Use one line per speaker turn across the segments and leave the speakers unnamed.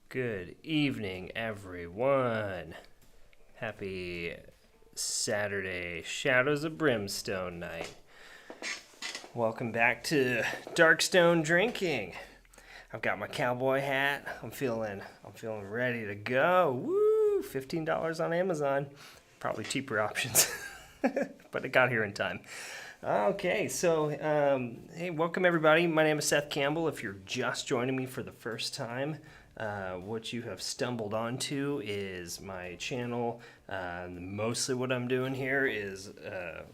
Good evening, everyone. Happy Saturday, Shadows of Brimstone night. Welcome back to Darkstone Drinking. I've got my cowboy hat. I'm feeling ready to go. Woo! $15 on Amazon. Probably cheaper options, but it got here in time. Okay, so hey, welcome everybody. My name is Seth Campbell. If you're just joining me for the first time, what you have stumbled onto is my channel. Mostly what I'm doing here is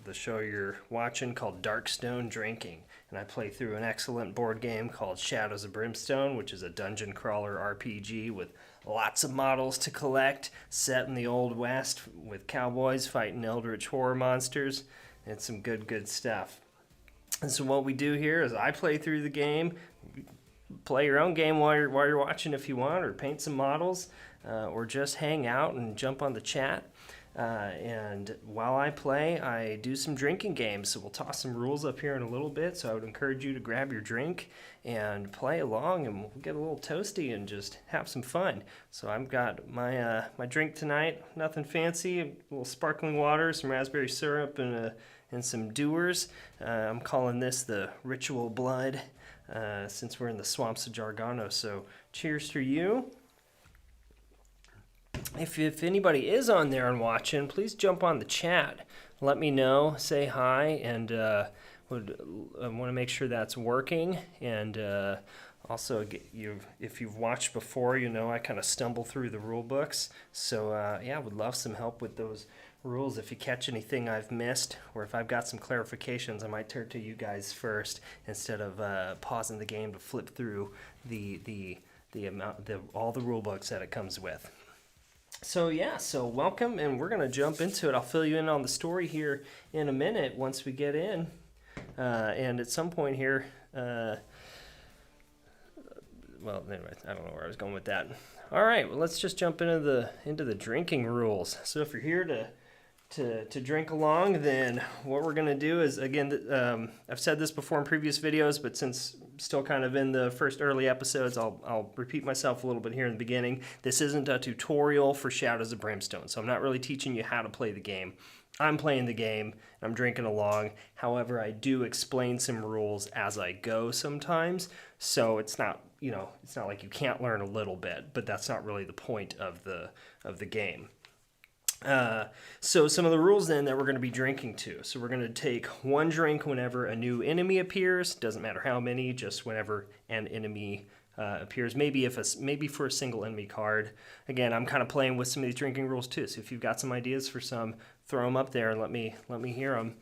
the show you're watching called Darkstone Drinking. And I play through an excellent board game called Shadows of Brimstone, which is a dungeon crawler RPG with lots of models to collect, set in the Old West with cowboys fighting eldritch horror monsters. It's some good stuff. And so what we do here is I play through the game. Play your own game while you're watching if you want, or paint some models, or just hang out and jump on the chat. And while I play, I do some drinking games. So we'll toss some rules up here in a little bit. So I would encourage you to grab your drink and play along, and we'll get a little toasty and just have some fun. So I've got my drink tonight. Nothing fancy. A little sparkling water, some raspberry syrup, and some Dewars. I'm calling this the Ritual Blood, since we're in the Swamps of Jargono. So cheers to you. If anybody is on there and watching, please jump on the chat. Let me know, say hi, and I want to make sure that's working. And also, if you've watched before, you know I kind of stumble through the rule books. So yeah, I would love some help with those rules. If you catch anything I've missed, or if I've got some clarifications, I might turn to you guys first instead of pausing the game to flip through all the rule books that it comes with. So yeah, so welcome, and we're gonna jump into it. I'll fill you in on the story here in a minute once we get in, and at some point here, well, anyway, I don't know where I was going with that. All right, well, let's just jump into the drinking rules. So if you're here to drink along, then what we're gonna do is, again, I've said this before in previous videos, but since still kind of in the first early episodes, I'll repeat myself a little bit here in the beginning. This isn't a tutorial for Shadows of Brimstone, so I'm not really teaching you how to play the game. I'm playing the game, and I'm drinking along. However, I do explain some rules as I go sometimes, so it's not like you can't learn a little bit, but that's not really the point of the game. So some of the rules then that we're going to be drinking to. So we're going to take one drink whenever a new enemy appears. Doesn't matter how many, just whenever an enemy appears. Maybe for a single enemy card. Again, I'm kind of playing with some of these drinking rules too. So if you've got some ideas for some, throw them up there and let me hear them.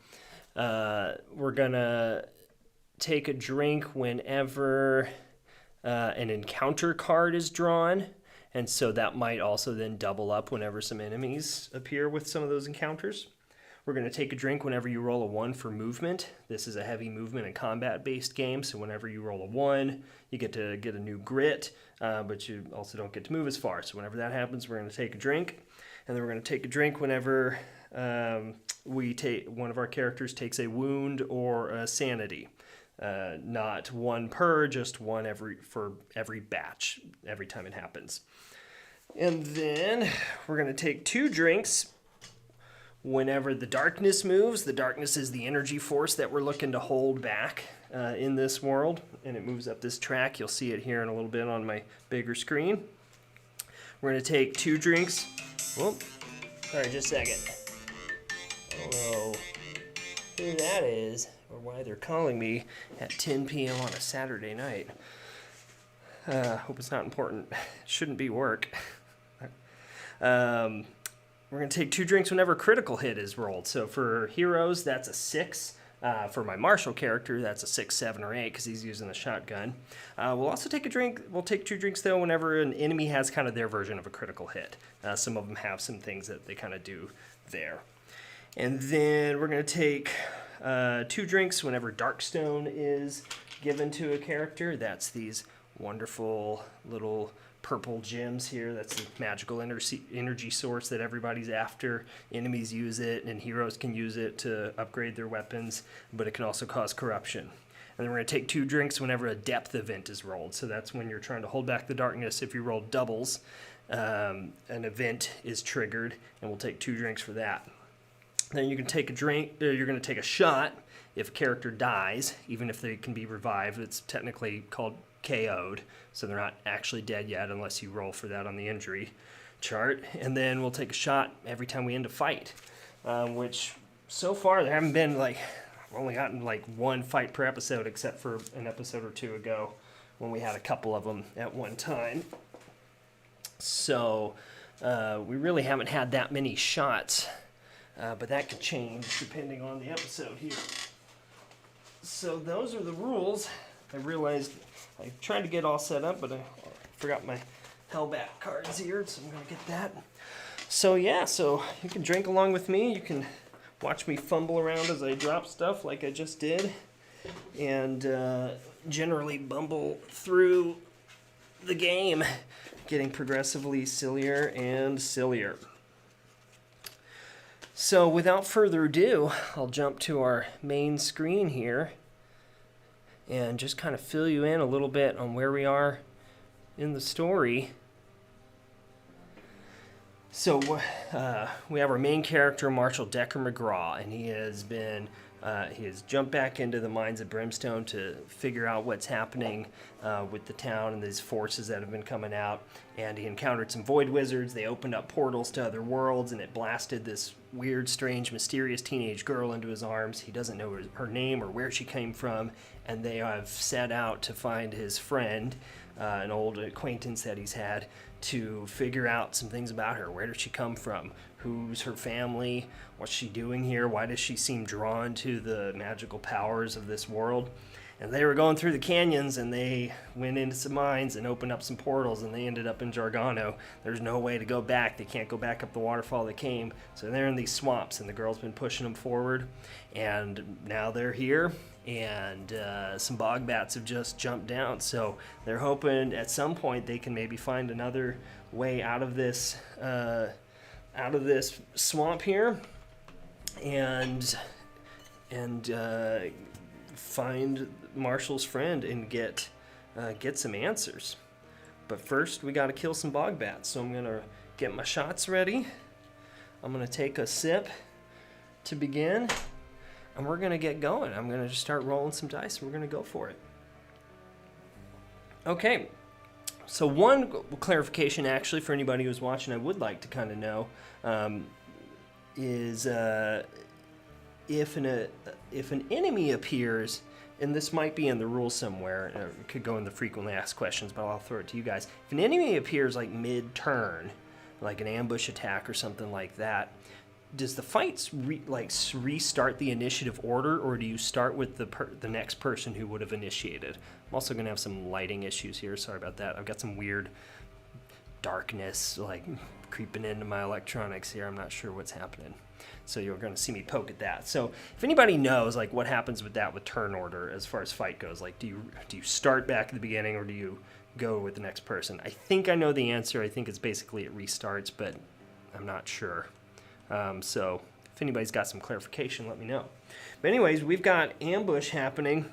We're gonna take a drink whenever an encounter card is drawn. And so that might also then double up whenever some enemies appear with some of those encounters. We're going to take a drink whenever you roll a 1 for movement. This is a heavy movement and combat-based game, so whenever you roll a 1, you get to get a new grit, but you also don't get to move as far. So whenever that happens, we're going to take a drink. And then we're going to take a drink whenever one of our characters takes a wound or a sanity. Not one per, just one for every batch, every time it happens. And then we're going to take 2 drinks whenever the darkness moves. The darkness is the energy force that we're looking to hold back in this world, and it moves up this track. You'll see it here in a little bit on my bigger screen. We're going to take 2 drinks. Whoop. Sorry, just a second. I don't know who that is or why they're calling me at 10 p.m. on a Saturday night. Hope it's not important. It shouldn't be work. We're going to take 2 drinks whenever critical hit is rolled. So for heroes, that's a 6. For my Marshal character, that's a 6, 7, or 8 because he's using the shotgun. We'll also take a drink. We'll take 2 drinks, though, whenever an enemy has kind of their version of a critical hit. Some of them have some things that they kind of do there. And then we're going to take 2 drinks whenever Darkstone is given to a character. That's these wonderful little purple gems here. That's the magical energy source that everybody's after. Enemies use it, and heroes can use it to upgrade their weapons, but it can also cause corruption. And then we're going to take 2 drinks whenever a depth event is rolled. So that's when you're trying to hold back the darkness. If you roll doubles, an event is triggered, and we'll take 2 drinks for that. Then you can take a drink, you're going to take a shot if a character dies, even if they can be revived. It's technically called KO'd, so they're not actually dead yet unless you roll for that on the injury chart. And then we'll take a shot every time we end a fight, which so far there haven't been I've only gotten 1 fight per episode, except for an episode or 2 ago when we had a couple of them at one time. So we really haven't had that many shots, but that could change depending on the episode here. So those are the rules. I realized I tried to get all set up, but I forgot my Hellbat cards here, so I'm going to get that. So yeah, so you can drink along with me. You can watch me fumble around as I drop stuff like I just did, and generally bumble through the game, getting progressively sillier and sillier. So without further ado, I'll jump to our main screen here and just kind of fill you in a little bit on where we are in the story. So we have our main character, Marshal Decker McGraw, and he has jumped back into the mines of Brimstone to figure out what's happening with the town and these forces that have been coming out. And he encountered some void wizards. They opened up portals to other worlds, and it blasted this weird, strange, mysterious teenage girl into his arms. He doesn't know her name or where she came from, and they have set out to find his friend, an old acquaintance that he's had, to figure out some things about her. Where did she come from? Who's her family? What's she doing here? Why does she seem drawn to the magical powers of this world? And they were going through the canyons, and they went into some mines and opened up some portals, and they ended up in Jargono. There's no way to go back. They can't go back up the waterfall they came. So they're in these swamps, and the girl's been pushing them forward. And now they're here, and some bog bats have just jumped down. So they're hoping at some point they can maybe find another way out of this swamp here, and find Marshal's friend and get some answers. But first, we got to kill some bog bats. So I'm gonna get my shots ready. I'm gonna take a sip to begin, and we're gonna get going. I'm gonna just start rolling some dice, and we're gonna go for it. Okay. So one clarification, actually, for anybody who's watching, I would like to kind of know is if an enemy appears, and this might be in the rules somewhere, it could go in the frequently asked questions, but I'll throw it to you guys. If an enemy appears mid-turn, like an ambush attack or something like that, does the fight restart the initiative order, or do you start with the next person who would have initiated? I'm also going to have some lighting issues here. Sorry about that. I've got some weird darkness creeping into my electronics here. I'm not sure what's happening. So you're going to see me poke at that. So if anybody knows what happens with that with turn order as far as fight goes, do you start back at the beginning, or do you go with the next person? I think I know the answer. I think it's basically it restarts, but I'm not sure. So if anybody's got some clarification, let me know. But anyways, we've got ambush happening,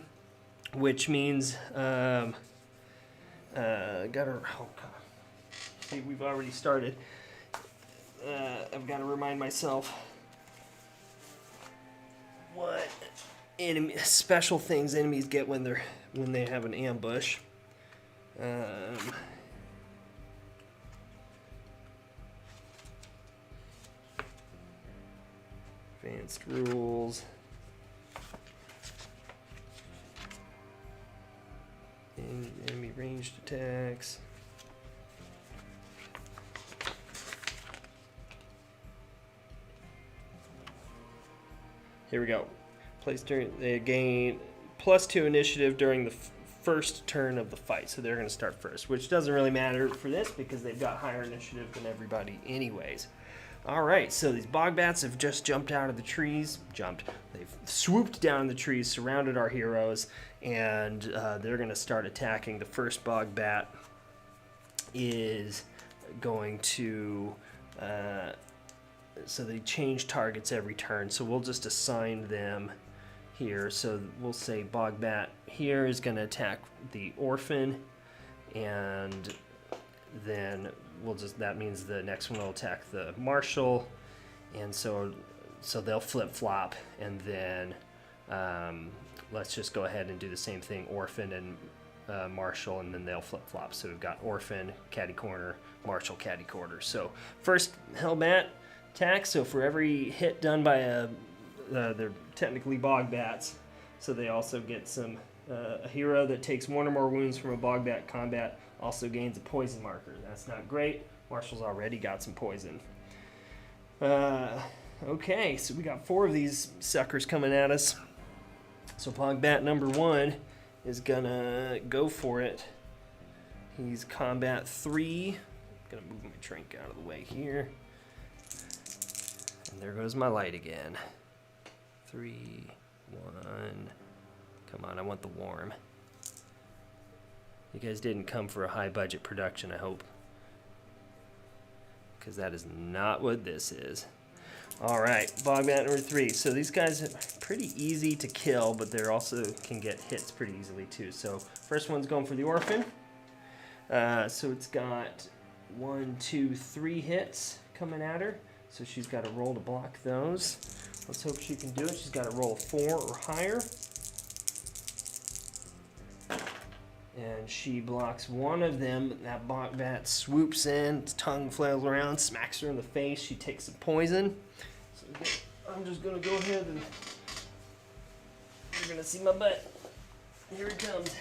which means see, we've already started. I've got to remind myself what special things enemies get when they have an ambush. Advanced rules. Enemy ranged attacks. Here we go. They gain +2 initiative during the first turn of the fight, so they're going to start first, which doesn't really matter for this because they've got higher initiative than everybody anyways. All right, so these bog bats have just jumped out of the trees. They've swooped down the trees, surrounded our heroes, and they're going to start attacking. The first bog bat is going to... so they change targets every turn, so we'll just assign them here. So we'll say Bogbat here is going to attack the Orphan, and then that means the next one will attack the Marshal, and so they'll flip-flop, and then let's just go ahead and do the same thing, Orphan and Marshal, and then they'll flip-flop. So we've got Orphan, Catty Corner, Marshal, Catty Corner. So first Hellbat attack, so for every hit done by they're technically Bogbats, so they also get some, a hero that takes one or more wounds from a Bogbat combat also gains a poison marker. That's not great. Marshal's already got some poison. Okay, so we got 4 of these suckers coming at us. So Bogbat number 1 is gonna go for it. He's combat 3. Gonna move my drink out of the way here. And there goes my light again. 3, 1. Come on, I want the warm. You guys didn't come for a high budget production, I hope. Because that is not what this is. Alright, Bogbat number 3. So these guys are pretty easy to kill, but they also can get hits pretty easily too. So first one's going for the Orphan. So it's got 1, 2, 3 hits coming at her. So she's got to roll to block those. Let's hope she can do it. She's got to roll a 4 or higher. And she blocks one of them. That Bogbat swoops in, tongue flails around, smacks her in the face. She takes some poison. So I'm just going to go ahead and you're going to see my butt. Here it comes.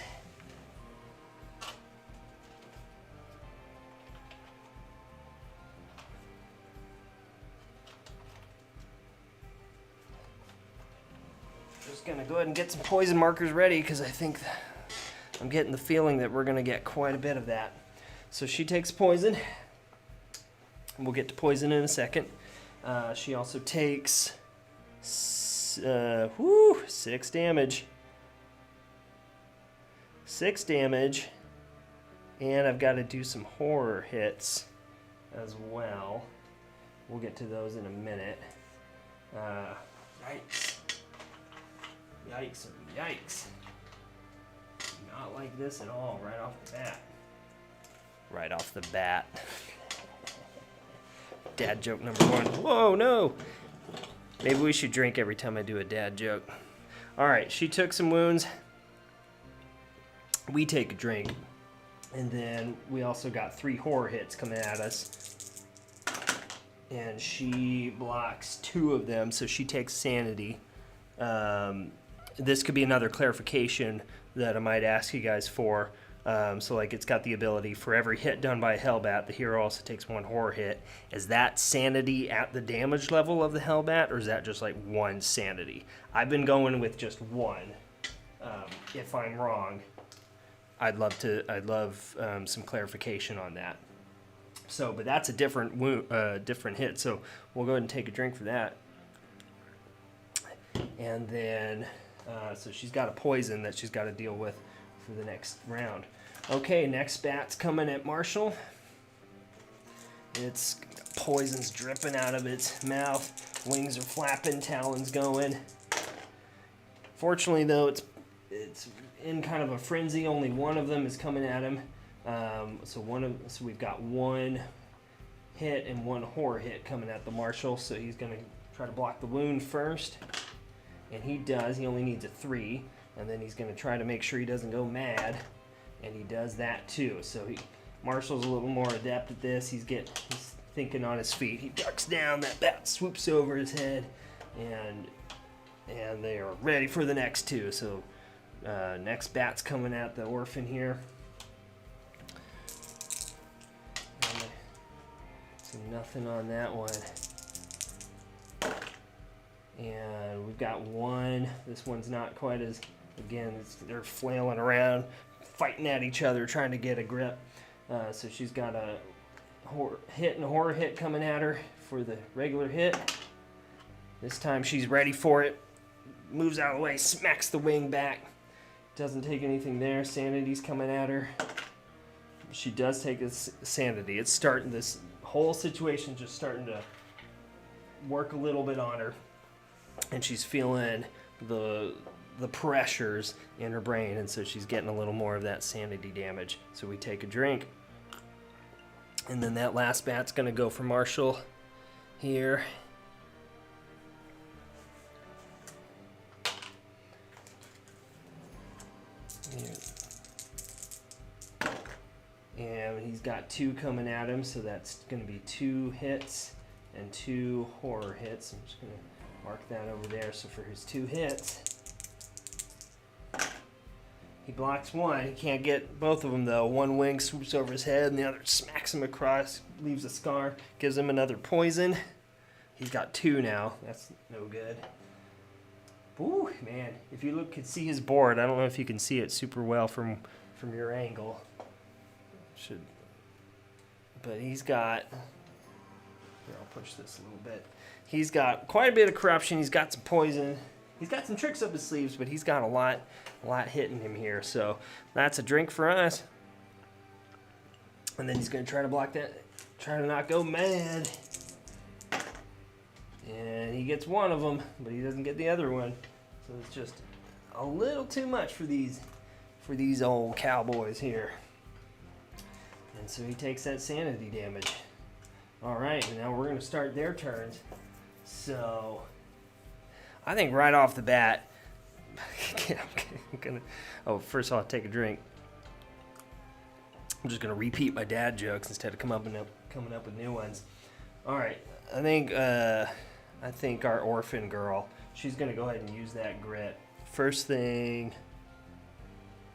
Just going to go ahead and get some poison markers ready because I think I'm getting the feeling that we're going to get quite a bit of that. So she takes poison. We'll get to poison in a second. She also takes 6 damage. 6 damage. And I've got to do some horror hits as well. We'll get to those in a minute. Yikes. Yikes. Yikes. Not like this at all, right off the bat. Right off the bat. Dad joke number 1. Whoa, no! Maybe we should drink every time I do a dad joke. Alright, she took some wounds. We take a drink. And then we also got 3 horror hits coming at us. And she blocks 2 of them, so she takes sanity. This could be another clarification that I might ask you guys for. So like it's got the ability for every hit done by a Hellbat, the hero also takes 1 horror hit. Is that sanity at the damage level of the Hellbat, or is that just like 1 sanity? I've been going with just 1. If I'm wrong, I'd love some clarification on that. So, but that's a different hit. So we'll go ahead and take a drink for that. And then, so she's got a poison that she's got to deal with for the next round. Okay, next bat's coming at Marshal. It's poison's dripping out of its mouth. Wings are flapping, talons going. Fortunately, though, it's in kind of a frenzy. Only one of them is coming at him. So we've got 1 hit and 1 horror hit coming at the Marshal. So he's going to try to block the wound first. And he does. He only needs a 3. And then he's going to try to make sure he doesn't go mad. And he does that too. So Marshal's a little more adept at this. He's thinking on his feet. He ducks down. That bat swoops over his head. And they are ready for the next 2. So next bat's coming at the Orphan here. So nothing on that one. And we've got 1. This one's not quite as, again, they're flailing around, fighting at each other, trying to get a grip. So she's got a hit and a horror hit coming at her for the regular hit. This time she's ready for it. Moves out of the way, smacks the wing back. Doesn't take anything there. Sanity's coming at her. She does take a sanity. It's starting, this whole situation just starting to work a little bit on her. And she's feeling the pressures in her brain, and so she's getting a little more of that sanity damage. So we take a drink, and then that last bat's gonna go for Marshall here. And he's got 2 coming at him, so that's going to be 2 hits and 2 horror hits. I'm just going to mark that over there. So for his 2 hits, he blocks 1. He can't get both of them, though. One wing swoops over his head, and the other smacks him across, leaves a scar, gives him another poison. He's got 2 now. That's no good. Ooh, man. If you could see his board, I don't know if you can see it super well from your angle. But he's got, here, I'll push this a little bit. He's got quite a bit of corruption. He's got some poison. He's got some tricks up his sleeves, but he's got a lot hitting him here. So that's a drink for us. And then he's going to try to block that, try to not go mad. And he gets one of them, but he doesn't get the other one. So it's just a little too much for these old cowboys here. And so he takes that sanity damage. All right, and now we're going to start their turns. So I think right off the bat, first I'll take a drink. I'm just going to repeat my dad jokes instead of coming up with new ones. All right, I think our orphan girl, she's going to go ahead and use that grit. First thing,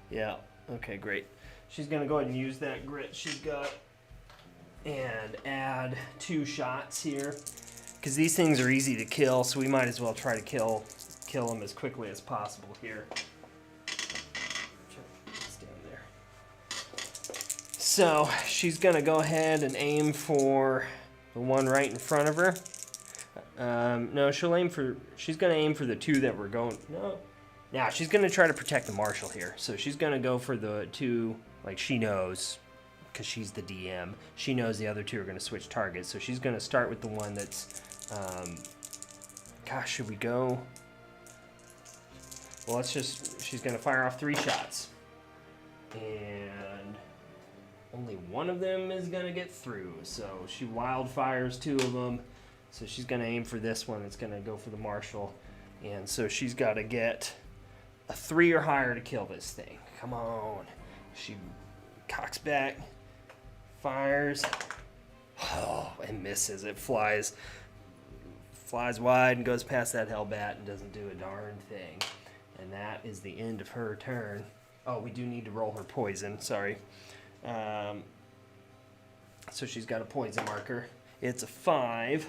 yeah, okay, great. She's going to go ahead and use that grit she's got and add 2 shots here. Because these things are easy to kill, so we might as well try to kill them as quickly as possible here. Stand there. So she's going to go ahead and aim for the one right in front of her. No, she's going to aim for the 2 that we're going. No. Now, she's going to try to protect the Marshal here. So she's going to go for the 2, like she knows, because she's the DM. She knows the other 2 are going to switch targets. So she's going to start with the one that's, gosh, should we go? Well, she's going to fire off 3 shots. And only one of them is going to get through. So she wildfires 2 of them. So she's going to aim for this one. It's going to go for the Marshal. And so she's got to get a 3 or higher to kill this thing. Come on. She cocks back, fires, and misses. It flies wide and goes past that Hellbat and doesn't do a darn thing. And that is the end of her turn. Oh, we do need to roll her poison. Sorry. So she's got a poison marker. It's a 5.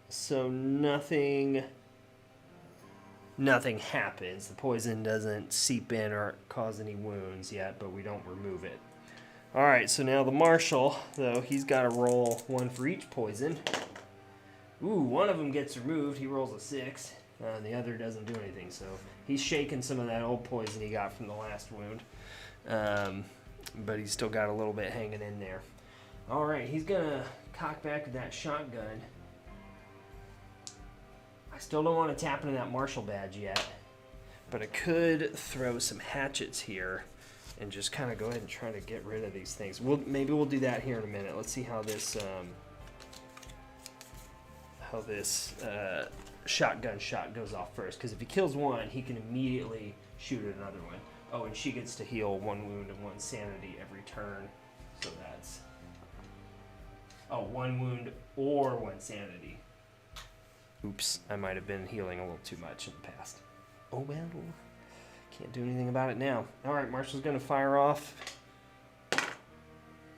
So nothing happens. The poison doesn't seep in or cause any wounds yet, but we don't remove it. All right, so now the Marshal, though, he's got to roll 1 for each poison. Ooh, one of them gets removed. He rolls a 6, and the other doesn't do anything. So he's shaking some of that old poison he got from the last wound, but he's still got a little bit hanging in there. All right, he's going to cock back with that shotgun. I still don't want to tap into that Marshal badge yet, but I could throw some hatchets here and just kind of go ahead and try to get rid of these things. Maybe we'll do that here in a minute. Let's see how this shotgun shot goes off first, because if he kills one, he can immediately shoot at another one. Oh, and she gets to heal 1 wound and 1 sanity every turn, so that's 1 wound or 1 sanity. Oops, I might have been healing a little too much in the past. Oh well, can't do anything about it now. All right, Marshal's going to fire off,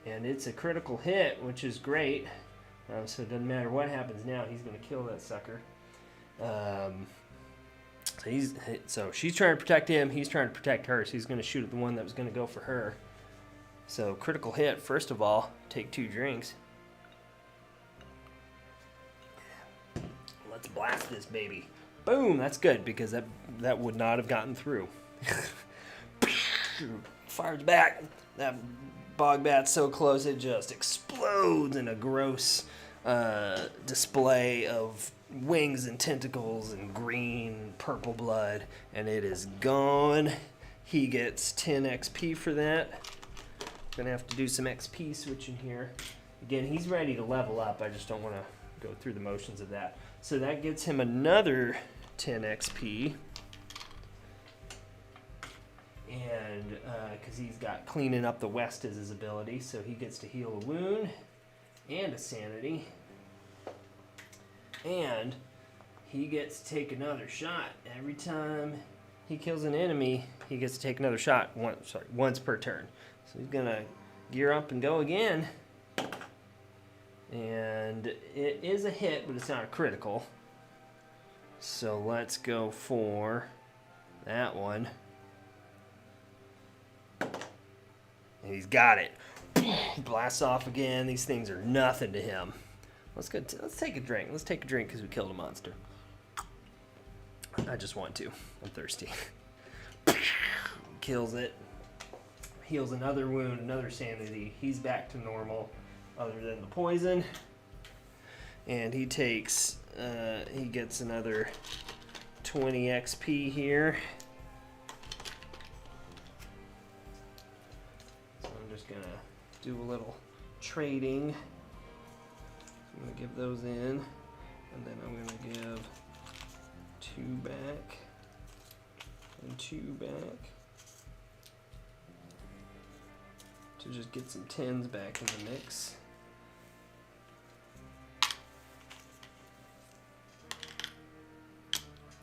and it's a critical hit, which is great. So it doesn't matter what happens now, he's going to kill that sucker. So she's trying to protect him, he's trying to protect her, so he's going to shoot at the one that was going to go for her. So critical hit, first of all, take 2 drinks. Let's blast this baby. Boom, that's good, because that would not have gotten through. Fires back. That bog bat's so close it just explodes in a gross display of wings and tentacles and green, purple blood, and it is gone. He gets 10 XP for that. Gonna have to do some XP switching here. Again, he's ready to level up. I just don't want to go through the motions of that. So that gets him another 10 XP. And because he's got cleaning up the west as his ability, so he gets to heal a wound and a sanity. And he gets to take another shot. Every time he kills an enemy, he gets to take another shot once per turn. So he's going to gear up and go again. And it is a hit, but it's not a critical. So let's go for that one. And he's got it. Blasts off again. These things are nothing to him. Let's take a drink. Let's take a drink because we killed a monster. I just want to. I'm thirsty. Kills it. Heals another wound, another sanity. He's back to normal other than the poison. And he takes, he gets another 20 XP here. So I'm just going to do a little trading. I'm going to give those in, and then I'm going to give 2 back and 2 back to just get some 10s back in the mix.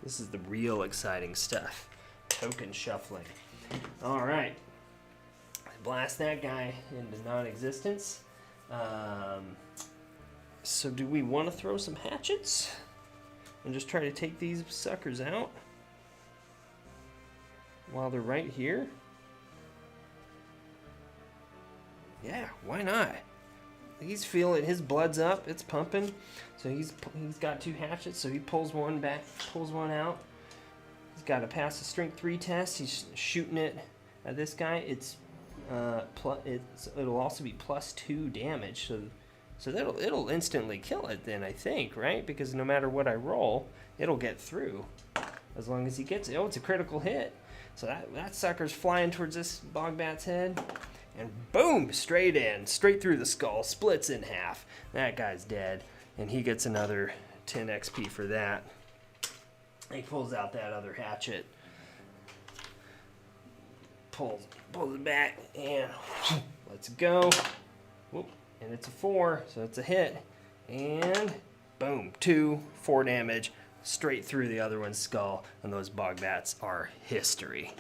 This is the real exciting stuff. Token shuffling. All right. Blast that guy into non-existence. So do we want to throw some hatchets and just try to take these suckers out while they're right here? Yeah, why not? He's feeling, his blood's up, it's pumping. So he's got 2 hatchets, so he pulls one back, pulls one out. He's got to pass a strength 3 test. He's shooting it at this guy. It'll also be +2 damage. So it'll instantly kill it then, I think, right? Because no matter what I roll, it'll get through as long as he gets it. Oh, it's a critical hit. So that sucker's flying towards this bogbat's head. And boom, straight in, straight through the skull, splits in half. That guy's dead. And he gets another 10 XP for that. He pulls out that other hatchet. Pulls it back, and let's go. Whoop. And it's a 4, so it's a hit. And boom, 4 damage straight through the other one's skull. And those bogbats are history.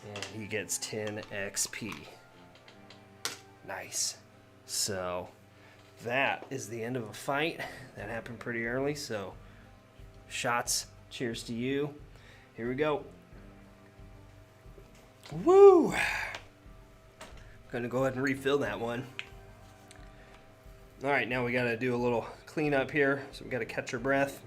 And he gets 10 XP. Nice. So that is the end of a fight. That happened pretty early, so shots. Cheers to you. Here we go. Woo! Gonna go ahead and refill that one. All right, now we gotta do a little cleanup here. So we gotta catch our breath.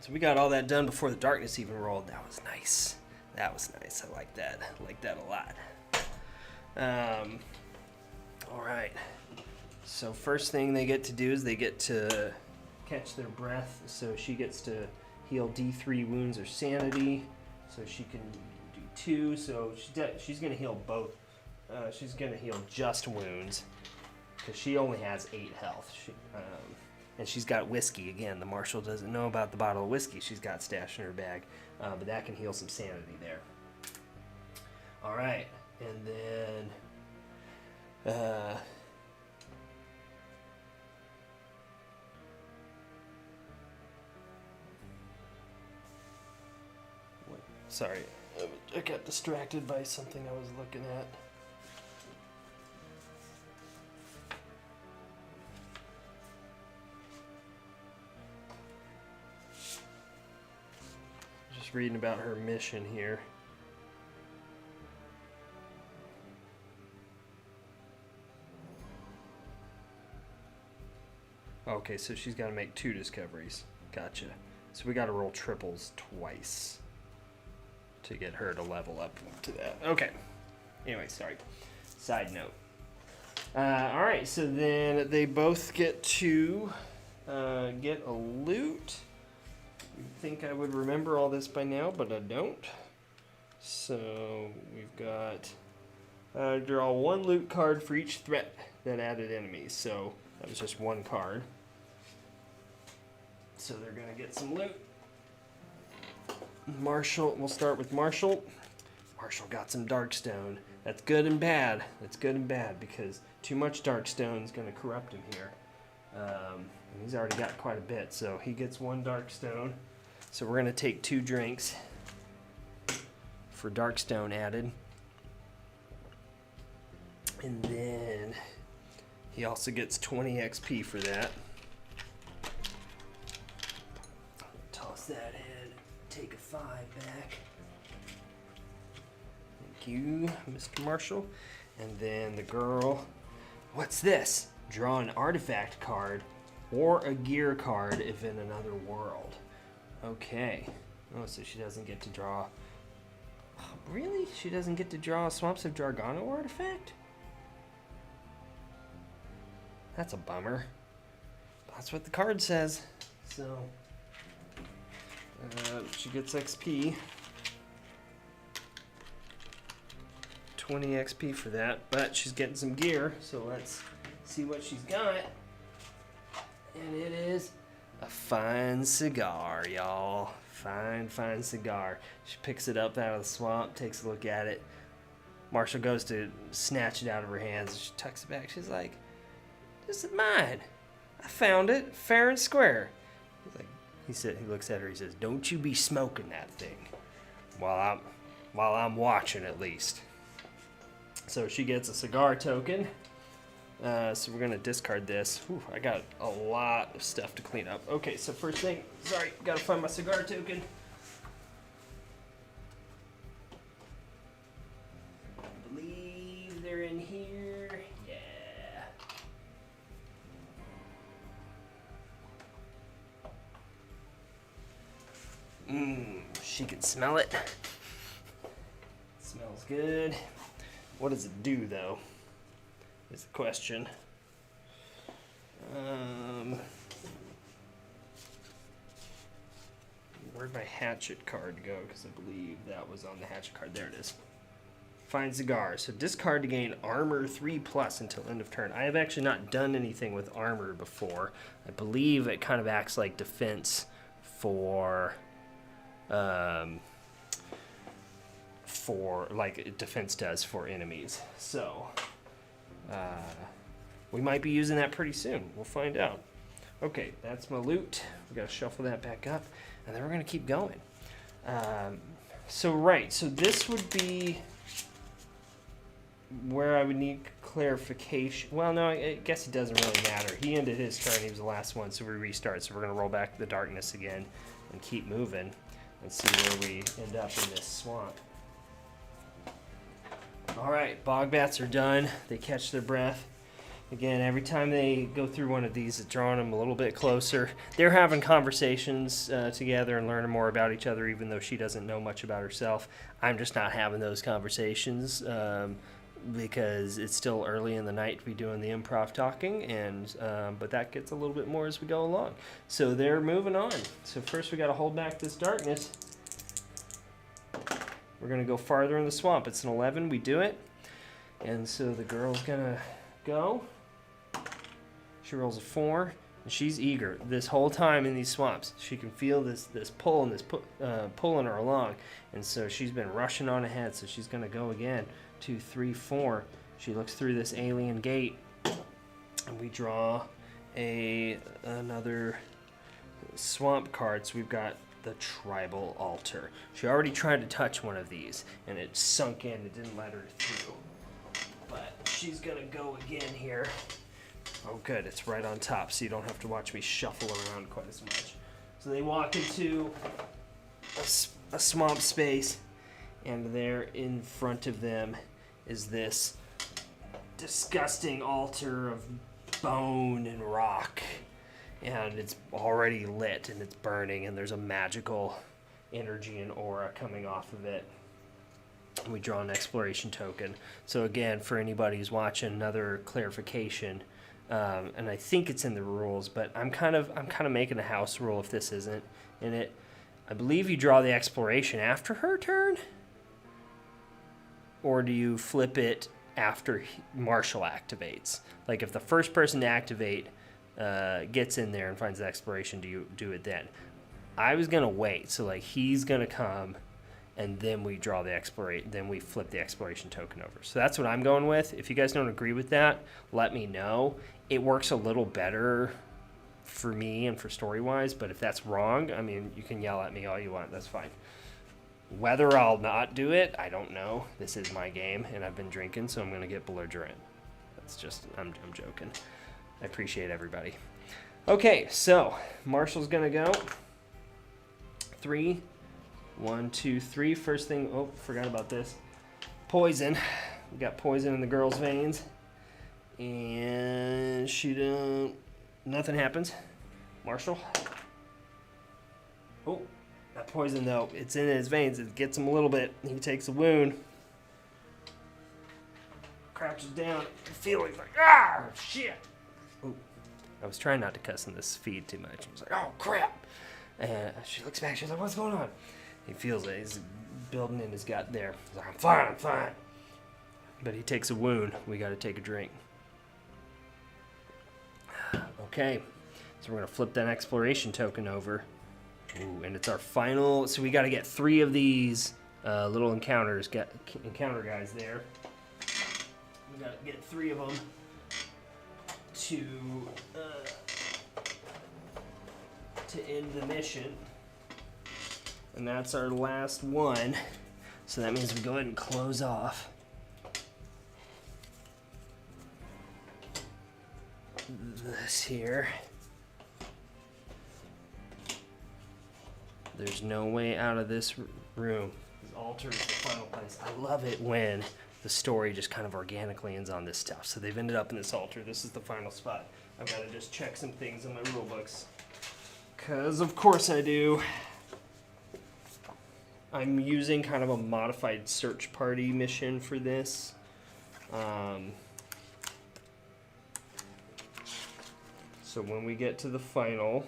So we got all that done before the darkness even rolled. That was nice. That was nice. I like that. I like that a lot. All right. So first thing they get to do is they get to catch their breath. So she gets to heal D3 wounds or sanity. So she can do 2. So she's going to heal both. She's going to heal just wounds because she only has 8 health. And she's got whiskey. Again, the Marshal doesn't know about the bottle of whiskey she's got stashed in her bag. But that can heal some sanity there. All right. And then... sorry, I got distracted by something I was looking at. Just reading about her mission here. Okay, so she's got to make 2 discoveries. Gotcha. So we got to roll triples twice to get her to level up to that. Okay. Anyway, sorry. Side note. All right, so then they both get to get a loot. You'd think I would remember all this by now, but I don't. So we've got draw one loot card for each threat that added enemies. So that was just one card. So they're gonna get some loot. Marshal, we'll start with Marshal. Marshal got some Darkstone. That's good and bad. That's good and bad because too much Darkstone is going to corrupt him here. And he's already got quite a bit, so he gets one Darkstone. So we're going to take 2 drinks for Darkstone added. And then he also gets 20 XP for that. Toss that in. Take a 5 back. Thank you, Mr. Marshall. And then the girl, what's this? Draw an artifact card or a gear card if in another world. Okay. Oh, so she doesn't get to draw. Oh, really? She doesn't get to draw a Swamps of Jargono artifact? That's a bummer. That's what the card says. So, she gets XP. 20 XP for that, but she's getting some gear, so let's see what she's got. And it is a fine cigar, y'all. Fine, fine cigar. She picks it up out of the swamp, takes a look at it. Marshall goes to snatch it out of her hands, and she tucks it back. She's like, "This is mine. I found it fair and square." He looks at her, he says, "Don't you be smoking that thing while I'm watching at least." So she gets a cigar token. So we're going to discard this. Whew, I got a lot of stuff to clean up. Okay, so first thing, sorry, got to find my cigar token. I believe they're in here. Yeah. She can smell it. Smells good. What does it do, though, is the question. Where'd my hatchet card go? Because I believe that was on the hatchet card. There it is. Find cigar. So discard to gain armor 3+ until end of turn. I have actually not done anything with armor before. I believe it kind of acts like defense for like defense does for enemies. So we might be using that pretty soon. We'll find out. Okay, that's my loot. We gotta shuffle that back up, and then we're gonna keep going. So this would be where I would need clarification. Well, no, I guess it doesn't really matter. He ended his turn. He was the last one, so we restart. So we're gonna roll back to the darkness again and keep moving and see where we end up in this swamp. All right, bog bats are done. They catch their breath. Again, every time they go through one of these, it's drawing them a little bit closer. They're having conversations together and learning more about each other, even though she doesn't know much about herself. I'm just not having those conversations because it's still early in the night to be doing the improv talking, and but that gets a little bit more as we go along. So they're moving on. So first we got to hold back this darkness. We're going to go farther in the swamp. It's an 11. We do it. And so the girl's going to go. She rolls a 4. And she's eager this whole time in these swamps. She can feel this pull and this pulling her along. And so she's been rushing on ahead. So she's going to go again. 2, 3, 4. She looks through this alien gate. And we draw another swamp card. So we've got the tribal altar. She already tried to touch one of these, and it sunk in. It didn't let her through. But she's gonna go again here. Oh, good. It's right on top, so you don't have to watch me shuffle around quite as much. So they walk into a swamp space, and there in front of them is this disgusting altar of bone and rock. And it's already lit and it's burning, and there's a magical energy and aura coming off of it. We draw an exploration token. So again, for anybody who's watching, another clarification, and I think it's in the rules, but I'm kind of making a house rule if this isn't in it. I believe you draw the exploration after her turn, or do you flip it after Marshal activates? Like if the first person to activate gets in there and finds the exploration, do you do it then? I was gonna wait, so like he's gonna come, and then we draw the exploration, then we flip the exploration token over. So that's what I'm going with. If you guys don't agree with that, let me know. It works a little better for me and for story-wise, but if that's wrong, I mean, you can yell at me all you want. That's fine. Whether I'll not do it, I don't know. This is my game, and I've been drinking, so I'm going to get belligerent. That's just, I'm joking. I appreciate everybody. Okay, so Marshal's going to go. 3, 1, 2, 3. First thing, oh, forgot about this. Poison. We got poison in the girl's veins. And she don't, nothing happens. Marshal. Oh, that poison though, it's in his veins. It gets him a little bit. He takes a wound. Crouches down. You feel it. He's like, ah, shit. Ooh. I was trying not to cuss in this feed too much. I was like, oh, crap. And she looks back. She's like, what's going on? He feels it. He's building in his gut there. He's like, I'm fine. But he takes a wound. We got to take a drink. Okay. So we're going to flip that exploration token over. Ooh, and it's our final. So we got to get 3 of these little encounter guys there. We got to get 3 of them to end the mission. And that's our last one. So that means we go ahead and close off this here. There's no way out of this room. This altar is the final place. I love it when the story just kind of organically ends on this stuff. So they've ended up in this altar. This is the final spot. I've got to just check some things in my rule books. Because of course I do. I'm using kind of a modified search party mission for this. So when we get to the final,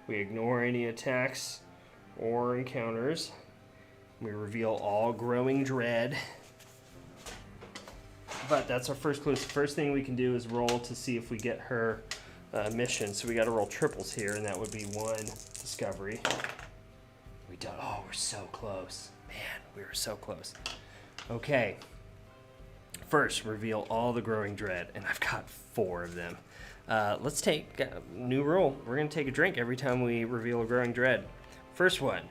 we ignore any attacks or encounters. We reveal all growing dread. But that's our first clue. So the first thing we can do is roll to see if we get her mission. So we got to roll triples here, and that would be 1 discovery. We don't. Oh, we're so close. Man, we were so close. Okay. First, reveal all the growing dread, and I've got 4 of them. Let's take a new rule. We're going to take a drink every time we reveal a growing dread. First one,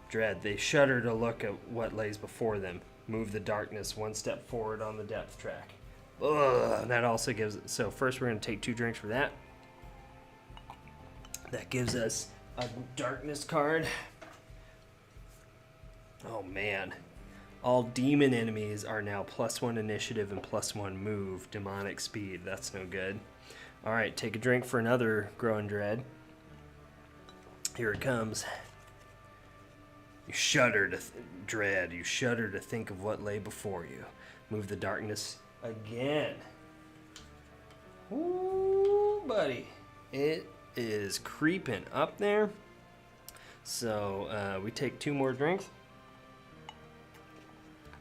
dread. They shudder to look at what lays before them. Move the darkness 1 step forward on the depth track. Ugh, that also gives. So first, we're going to take 2 drinks for that. That gives us a darkness card. Oh man. All demon enemies are now +1 initiative and +1 move. Demonic speed. That's no good. Alright, take a drink for another growing dread. Here it comes. You shudder to dread. You shudder to think of what lay before you. Move the darkness again. Ooh, buddy. It is creeping up there. So we take 2 more drinks.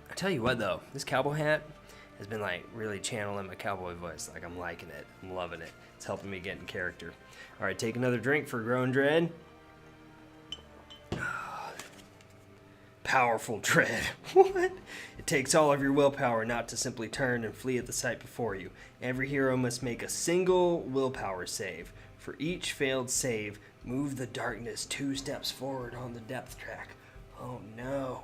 I tell you what though, this cowboy hat has been like really channeling my cowboy voice. Like I'm liking it. I'm loving it. It's helping me get in character. All right, take another drink for growing dread. Powerful dread. What? It takes all of your willpower not to simply turn and flee at the sight before you. Every hero must make a single willpower save. For each failed save, move the darkness 2 steps forward on the depth track. Oh no.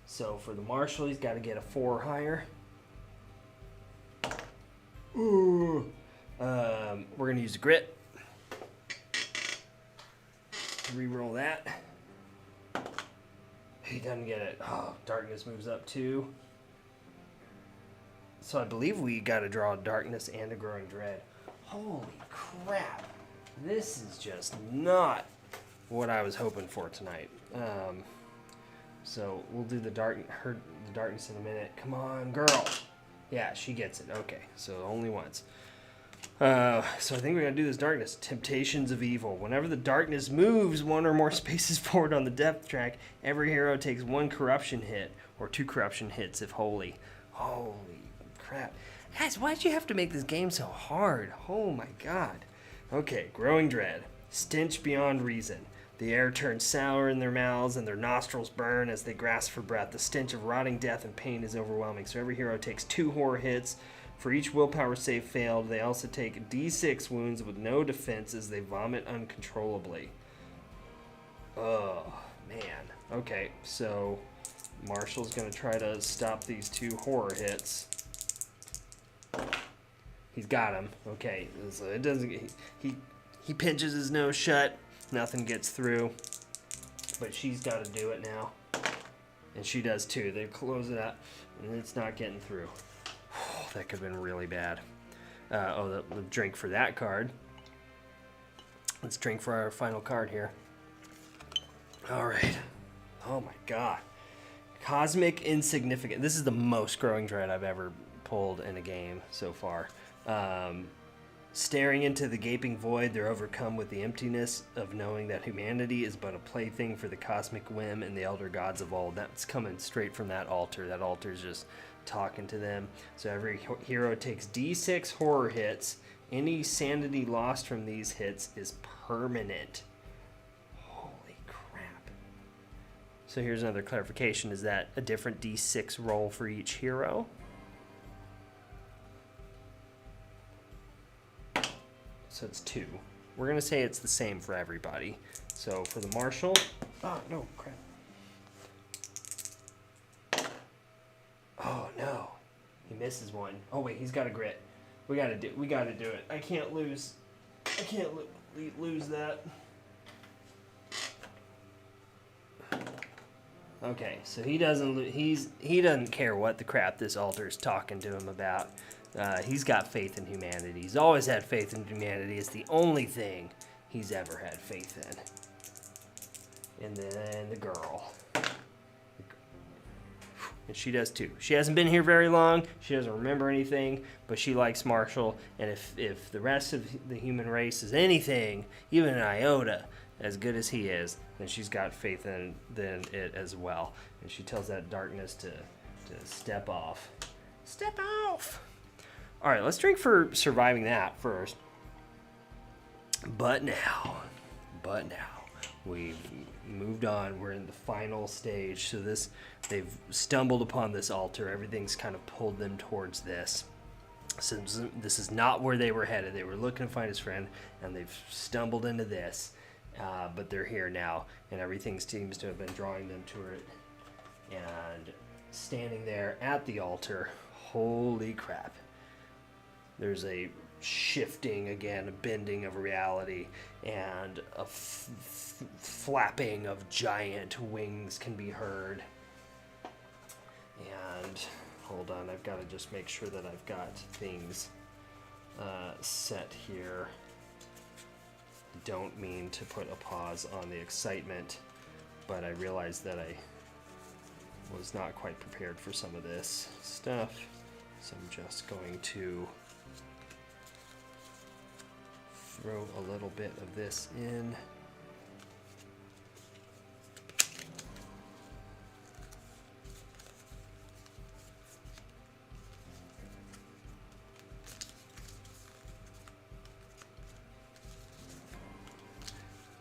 So for the Marshal, he's got to get a 4 or higher. Ooh. We're going to use a grit. Reroll that. He doesn't get it. Oh, darkness moves up 2. So I believe we got to draw darkness and a growing dread. Holy crap. This is just not what I was hoping for tonight. So we'll do the darkness in a minute. Come on, girl. Yeah, she gets it. Okay, so only once. So I think we're going to do this darkness. Temptations of evil. Whenever the darkness moves 1 or more spaces forward on the depth track, every hero takes 1 corruption hit, or 2 corruption hits if holy. Holy crap. Guys, why'd you have to make this game so hard? Oh my god. Okay, growing dread. Stench beyond reason. The air turns sour in their mouths and their nostrils burn as they grasp for breath. The stench of rotting death and pain is overwhelming, so every hero takes 2 horror hits. For each willpower save failed, they also take D6 wounds with no defense as they vomit uncontrollably. Oh, man. Okay, so Marshal's going to try to stop these 2 horror hits. He's got him. Okay, so it doesn't... He pinches his nose shut. Nothing gets through. But she's got to do it now. And she does too. They close it up, and it's not getting through. Oh, that could have been really bad. The drink for that card. Let's drink for our final card here. All right. Oh my god. Cosmic Insignificant. This is the most growing dread I've ever pulled in a game so far. Staring into the gaping void, they're overcome with the emptiness of knowing that humanity is but a plaything for the cosmic whim and the elder gods of old. That's coming straight from that altar. That altar's just talking to them. So every hero takes D6 horror hits. Any sanity lost from these hits is permanent. Holy crap. So here's another clarification. Is that a different D6 roll for each hero? So it's 2. We're going to say it's the same for everybody. So for the Marshal... Oh, no, crap. Oh, no. He misses one. Oh, wait, he's got a grit. We got to do it. I can't lose that. Okay, so he doesn't care what the crap this altar is talking to him about. He's got faith in humanity. He's always had faith in humanity. It's the only thing he's ever had faith in. And then the girl. And she does too. She hasn't been here very long. She doesn't remember anything, but she likes Marshal. And if the rest of the human race is anything, even an iota, as good as he is, then she's got faith in it as well. And she tells that darkness to step off. Step off! All right, let's drink for surviving that first. But now, we've moved on. We're in the final stage. So they've stumbled upon this altar. Everything's kind of pulled them towards this. So this is not where they were headed. They were looking to find his friend, and they've stumbled into this. But they're here now, and everything seems to have been drawing them to it. And standing there at the altar, holy crap. There's a shifting again, a bending of reality, and a flapping of giant wings can be heard. And hold on, I've got to just make sure that I've got things set here. Don't mean to put a pause on the excitement, but I realized that I was not quite prepared for some of this stuff. So I'm just going to throw a little bit of this in.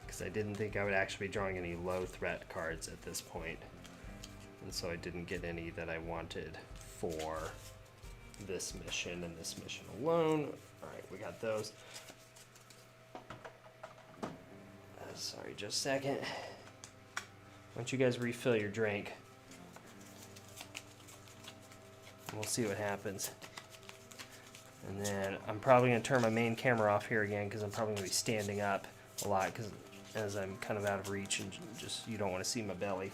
Because I didn't think I would actually be drawing any low threat cards at this point. And so I didn't get any that I wanted for this mission and this mission alone. Alright, we got those. Sorry, just a second. Why don't you guys refill your drink? And we'll see what happens. And then I'm probably going to turn my main camera off here again because I'm probably going to be standing up a lot because as I'm kind of out of reach and just you don't want to see my belly.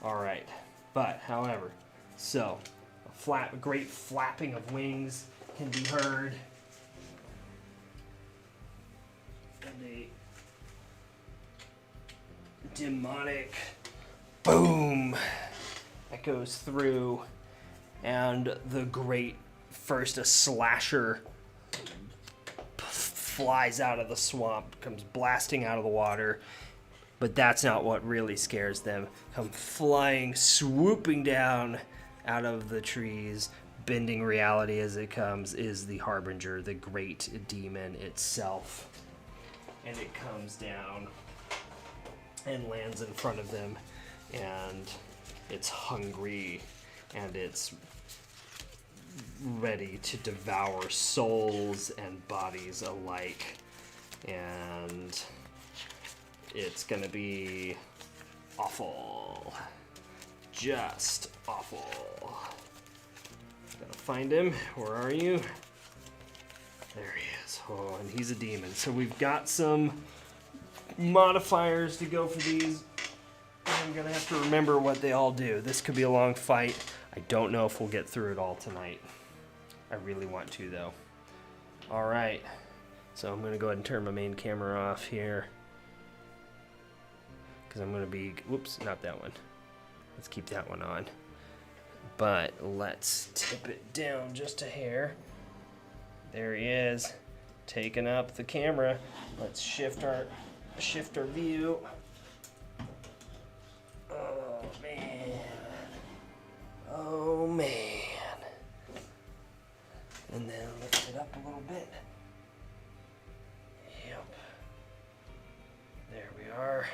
Alright, but however, so a great flapping of wings can be heard. And a demonic boom, echoes through, and the great first a slasher flies out of the swamp, comes blasting out of the water. But that's not what really scares them. Come flying, swooping down out of the trees, bending reality as it comes, is the Harbinger, the great demon itself. And it comes down and lands in front of them, and it's hungry, and it's ready to devour souls and bodies alike. And it's gonna be awful. Just awful. Gotta find him. Where are you? There he is. Oh, and he's a demon. So we've got some modifiers to go for these. I'm gonna have to remember what they all do. This could be a long fight. I don't know if we'll get through it all tonight. I really want to, though. All right. So I'm gonna go ahead and turn my main camera off here, because I'm going to be, whoops, not that one. Let's keep that one on. But let's tip it down just a hair. There he is, taking up the camera. Let's shift our view. Oh, man. Oh, man. And then lift it up a little bit. Yep. There we are.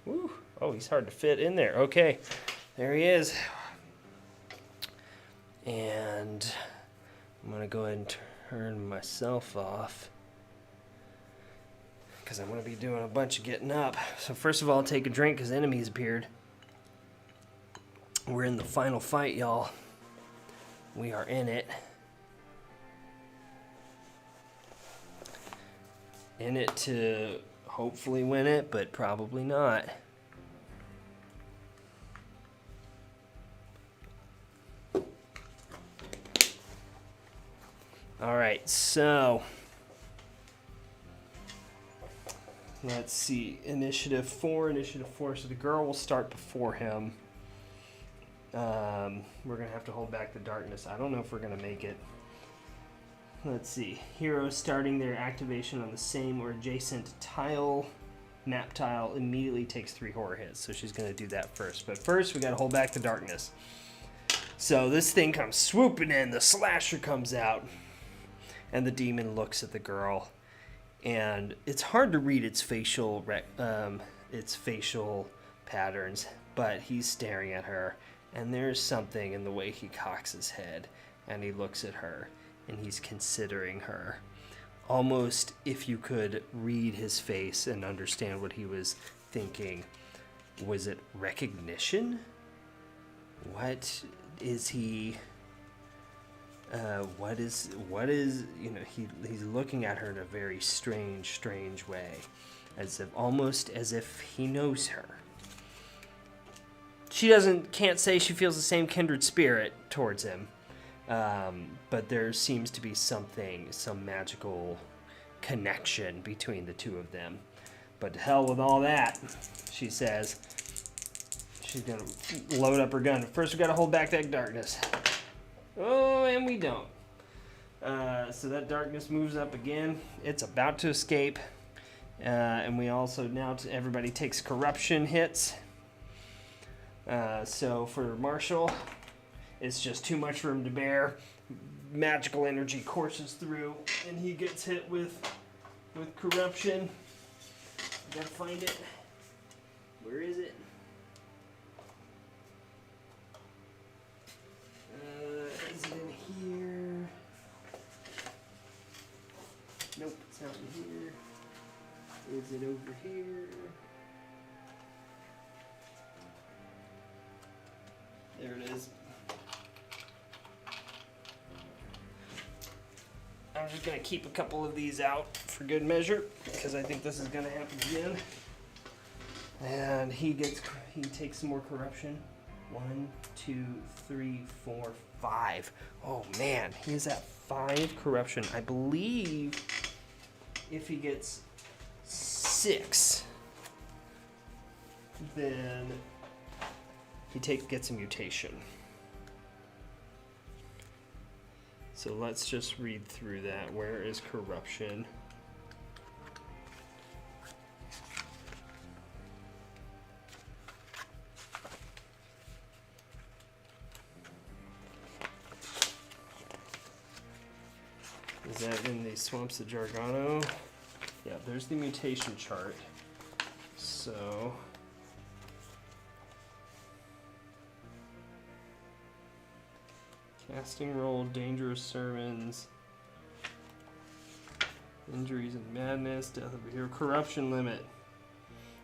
Woo. Oh, he's hard to fit in there. Okay, there he is. And I'm going to go ahead and turn myself off, because I'm going to be doing a bunch of getting up. So first of all, take a drink because enemies appeared. We're in the final fight, y'all. We are in it. In it to hopefully win it, but probably not. All right, so let's see. Initiative 4. So the girl will start before him. We're gonna have to hold back the darkness. I don't know if we're gonna make it. Let's see. Heroes starting their activation on the same or adjacent map tile immediately takes 3 horror hits. So she's going to do that first. But first, we got to hold back the darkness. So this thing comes swooping in. The slasher comes out. And the demon looks at the girl. And it's hard to read its facial patterns. But he's staring at her. And there's something in the way he cocks his head. And he looks at her. And he's considering her. Almost if you could read his face and understand what he was thinking. Was it recognition? What is he? What is? You know, he's looking at her in a very strange way, almost as if he knows her. She can't say she feels the same kindred spirit towards him. But there seems to be some magical connection between the two of them. But to hell with all that, she says. She's going to load up her gun. First, we got to hold back that darkness. Oh, and we don't. So that darkness moves up again. It's about to escape. And we also, now everybody takes corruption hits. So for Marshal, it's just too much for him to bear. Magical energy courses through, and he gets hit with corruption. Gotta find it. Where is it? Is it in here? Nope, it's not in here. Is it over here? There it is. I'm just going to keep a couple of these out for good measure, because I think this is going to happen again. And he takes some more corruption. 1, 2, 3, 4, 5. Oh man, he is at 5 corruption. I believe if he gets 6, then gets a mutation. So let's just read through that. Where is corruption? Is that in the Swamps of Jargono? Yeah, there's the mutation chart. So casting roll, dangerous sermons, injuries and madness, death of a hero, corruption limit.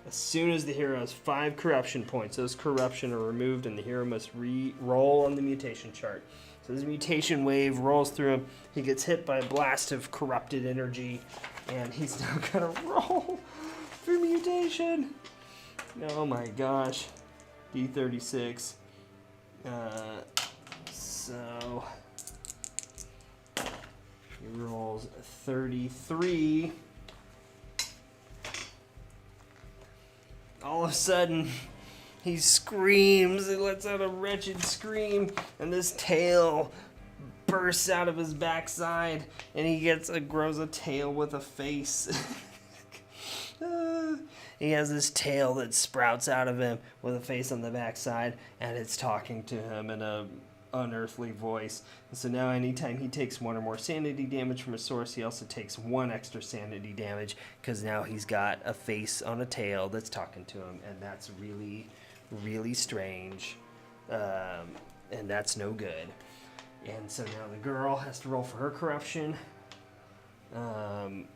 As soon as the hero has 5 corruption points, those corruption are removed and the hero must re-roll on the mutation chart. So this mutation wave rolls through him. He gets hit by a blast of corrupted energy, and he's now gonna roll for mutation. Oh my gosh. D36. So he rolls 33. All of a sudden, he screams, he lets out a wretched scream, and this tail bursts out of his backside, and he grows a tail with a face. He has this tail that sprouts out of him with a face on the backside, and it's talking to him in a unearthly voice. And so now anytime he takes 1 or more sanity damage from a source, he also takes 1 extra sanity damage, because now he's got a face on a tail that's talking to him, and that's really, really strange, and that's no good. And so now the girl has to roll for her corruption. Come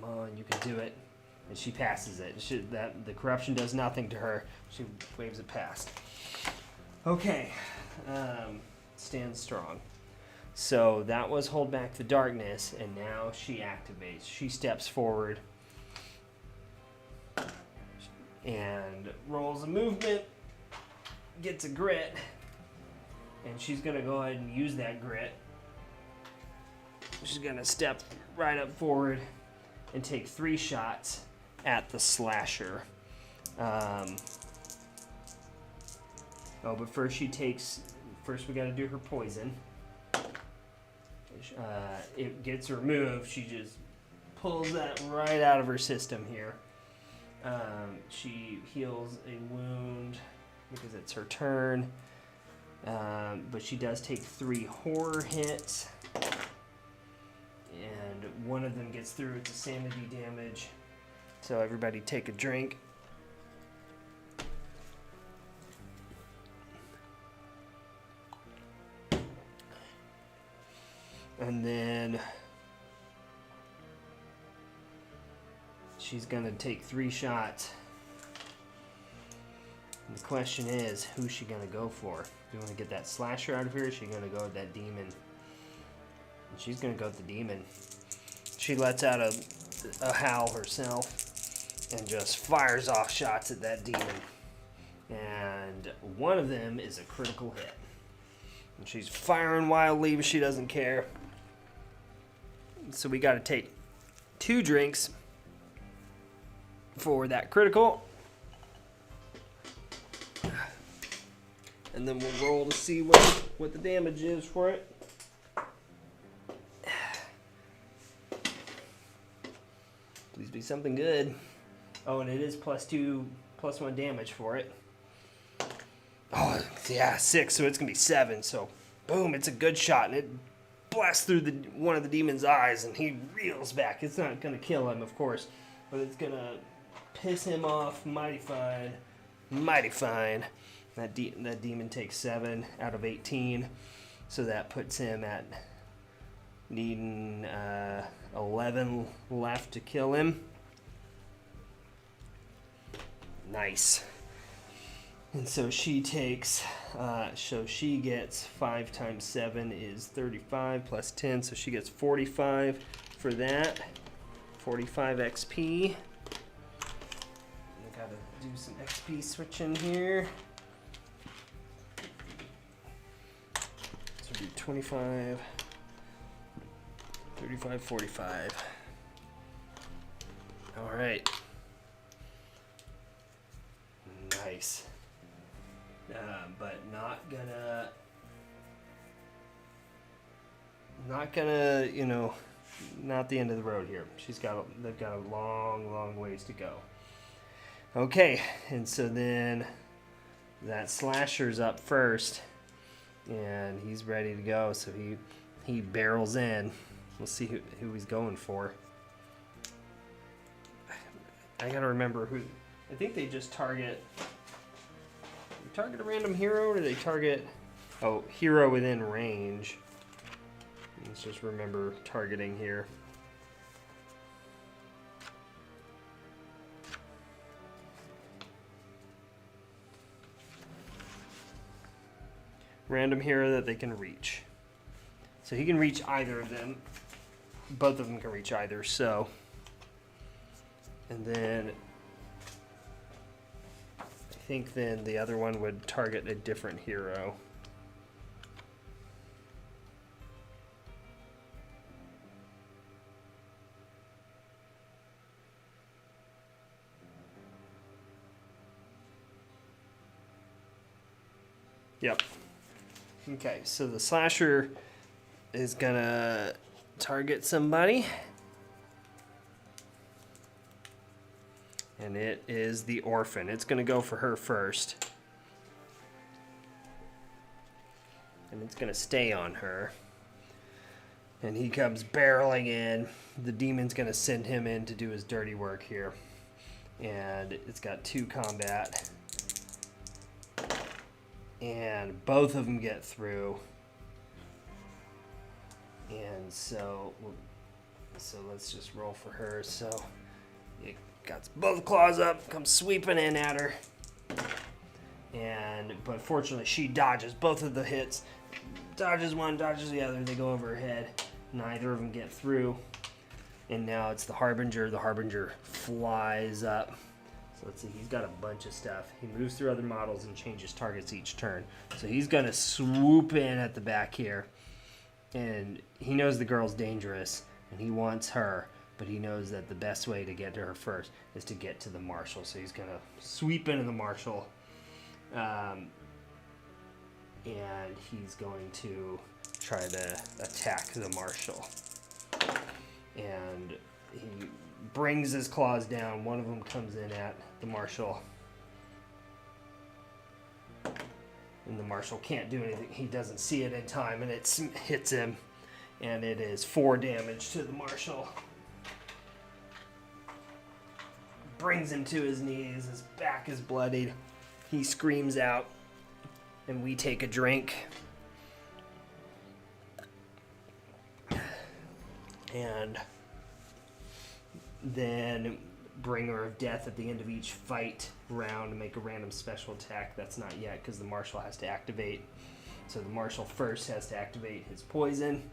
on, you can do it. And she passes it. The corruption does nothing to her. She waves it past. Okay. Stand strong. So that was hold back the darkness, and now she activates. She steps forward and rolls a movement, gets a grit, and she's going to go ahead and use that grit. She's going to step right up forward and take 3 shots at the slasher. But first we got to do her poison. It gets removed. She just pulls that right out of her system here. She heals a wound because it's her turn. But she does take 3 horror hits. And one of them gets through. It's a sanity damage. So everybody take a drink. And then she's going to take 3 shots. And the question is, who's she going to go for? Do you want to get that slasher out of here, or is she going to go with that demon? And she's going to go with the demon. She lets out a howl herself and just fires off shots at that demon. And one of them is a critical hit. And she's firing wildly, but she doesn't care. So we got to take 2 drinks for that critical. And then we'll roll to see what the damage is for it. Please be something good. Oh, and it is +1 damage for it. Oh, yeah, 6, so it's going to be 7. So, boom, it's a good shot, and it blasts through one of the demon's eyes, and he reels back. It's not going to kill him, of course, but it's going to piss him off mighty fine. Mighty fine. That demon takes 7 out of 18, so that puts him at needing 11 left to kill him. Nice. And so she takes, she gets 5 times 7 is 35 plus 10, so she gets 45 for that. 45 XP. I gotta do some XP switching here. So do 25, 35, 45. All right. Nice. but not gonna, you know, not the end of the road here. They've got a long ways to go. Okay, and so then that slasher's up first, and he's ready to go. So he barrels in. We'll see who he's going for. I gotta remember who. I think they just target a random hero, or they target hero within range. Let's just remember targeting here. Random hero that they can reach. So he can reach either of them. Both of them can reach either, so. And then I think then the other one would target a different hero. Yep. Okay, so the slasher is gonna target somebody. And it is the orphan. It's gonna go for her first. And it's gonna stay on her. And he comes barreling in. The demon's gonna send him in to do his dirty work here. And it's got 2 combat. And both of them get through. And so let's just roll for her. So it got both claws up, comes sweeping in at her. But fortunately she dodges both of the hits. Dodges one, dodges the other. They go over her head. Neither of them get through. And now it's the Harbinger. The Harbinger flies up. Let's see, he's got a bunch of stuff. He moves through other models and changes targets each turn. So he's going to swoop in at the back here. And he knows the girl's dangerous, and he wants her. But he knows that the best way to get to her first is to get to the Marshal. So he's going to sweep into the Marshal. And he's going to try to attack the Marshal. And he brings his claws down. One of them comes in at the Marshal. And the Marshal can't do anything. He doesn't see it in time, and it hits him. And it is 4 damage to the Marshal. Brings him to his knees. His back is bloodied. He screams out. And we take a drink. And then Bringer of Death at the end of each fight round, make a random special attack. That's not yet because the Marshal has to activate. So the Marshal first has to activate his poison.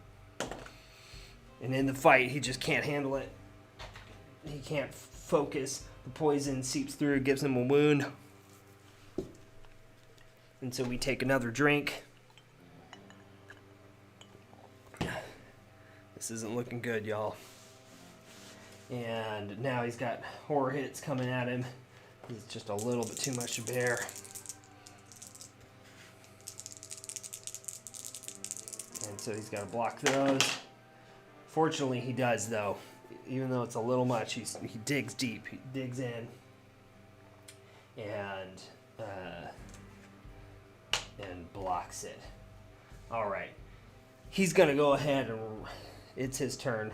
And in the fight, he just can't handle it. He can't focus. The poison seeps through, gives him a wound. And so we take another drink. This isn't looking good, y'all. And now he's got horror hits coming at him. It's just a little bit too much to bear. And so he's got to block those. Fortunately, he does, though. Even though it's a little much, he digs deep. He digs in. And blocks it. All right. He's going to go ahead and... It's his turn.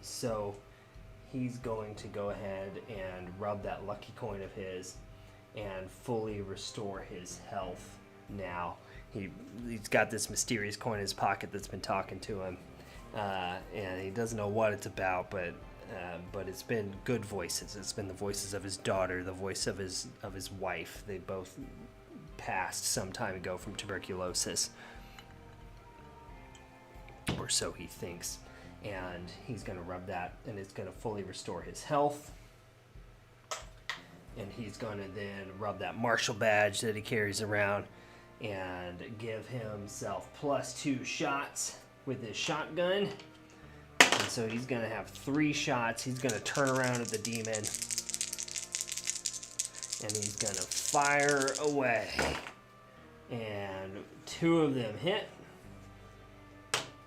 So... He's going to go ahead and rub that lucky coin of his and fully restore his health now. He's got this mysterious coin in his pocket that's been talking to him. And he doesn't know what it's about, but it's been good voices. It's been the voices of his daughter, the voice of his wife. They both passed some time ago from tuberculosis. Or so he thinks. And he's going to rub that, and it's going to fully restore his health. And he's going to then rub that Marshal badge that he carries around and give himself +2 shots with his shotgun. And so he's going to have 3 shots. He's going to turn around at the demon. And he's going to fire away. And 2 of them hit.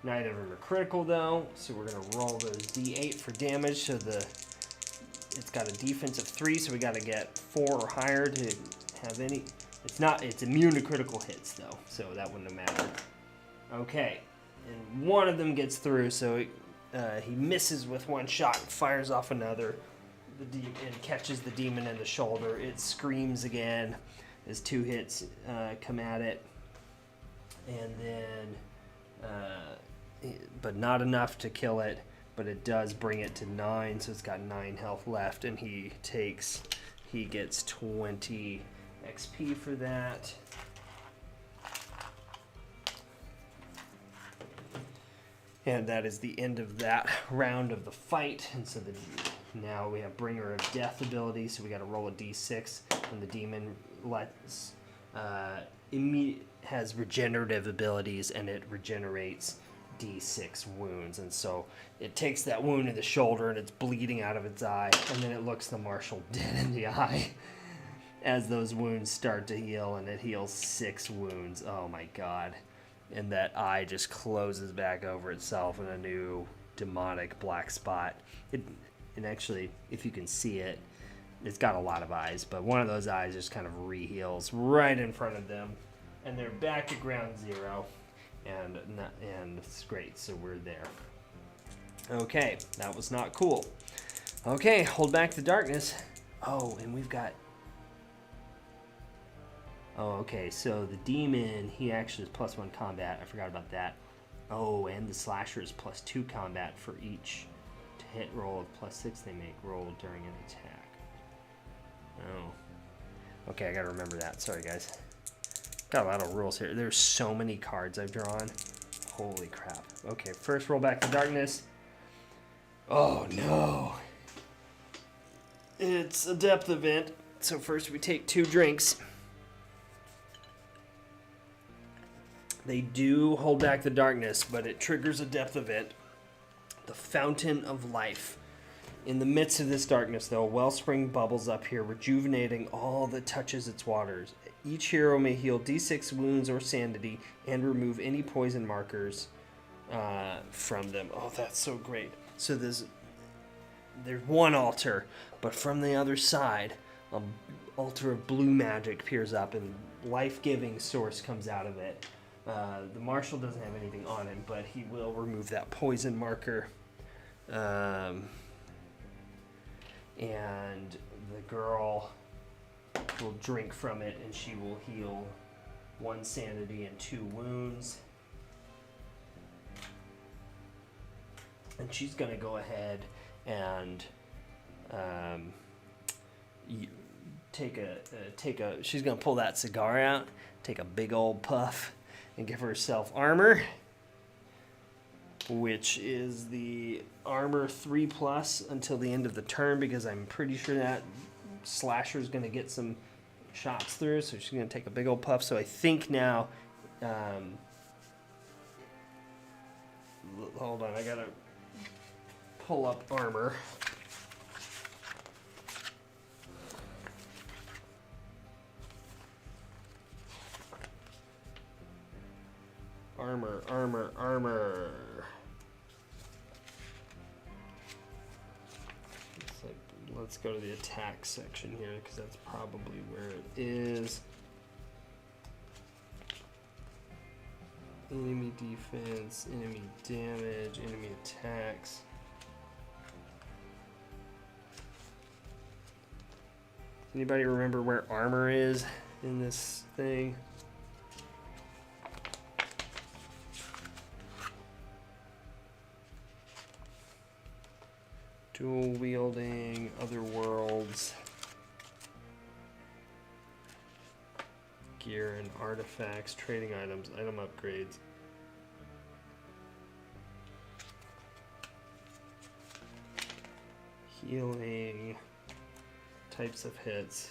Neither of them are critical though, so we're gonna roll those D8 for damage. So it's got a defense of 3, so we got to get 4 or higher to have any. It's immune to critical hits though, so that wouldn't have mattered. Okay, and one of them gets through, so he misses with 1 shot and fires off another. And catches the demon in the shoulder. It screams again as 2 hits come at it, and then but not enough to kill it, but it does bring it to 9, so it's got 9 health left, and he gets 20 XP for that. And that is the end of that round of the fight. And so now we have Bringer of Death ability, so we got to roll a d6, and the demon has regenerative abilities, and it regenerates d6 wounds. And so it takes that wound in the shoulder, and it's bleeding out of its eye, and then it looks the Marshal dead in the eye as those wounds start to heal, and it heals 6 wounds. Oh my god. And that eye just closes back over itself in a new demonic black spot. And actually, if you can see it, it's got a lot of eyes, but one of those eyes just kind of re-heals right in front of them, and they're back to ground 0, and it's great, so we're there. Okay, that was not cool. Okay, hold back the darkness. Oh, and we've got... Oh, okay, so the demon, he actually is +1 combat. I forgot about that. Oh, and the slasher is +2 combat for each to hit roll of +6 they make roll during an attack. Oh. Okay, I gotta remember that. Sorry, guys. Got a lot of rules here. There's so many cards I've drawn. Holy crap. Okay, first roll back to darkness. Oh, no. It's a depth event. So first we take 2 drinks. They do hold back the darkness, but it triggers a depth event. The Fountain of Life. In the midst of this darkness, though, a wellspring bubbles up here, rejuvenating all that touches its waters. Each hero may heal d6 wounds or sanity and remove any poison markers from them. Oh, that's so great. So there's 1 altar, but from the other side, an altar of blue magic peers up, and life-giving source comes out of it. The Marshal doesn't have anything on him, but he will remove that poison marker. And the girl will drink from it, and she will heal 1 sanity and 2 wounds. And she's going to go ahead and she's going to pull that cigar out, take a big old puff, and give herself armor, which is the armor 3+ until the end of the turn, because I'm pretty sure that slasher is going to get some shots through, so she's going to take a big old puff. So I think now, hold on, I got to pull up armor. Armor. Let's go to the attack section here, because that's probably where it is. Enemy defense, enemy damage, enemy attacks. Anybody remember where armor is in this thing? Dual wielding, other worlds, gear and artifacts, trading items, item upgrades. Healing, types of hits,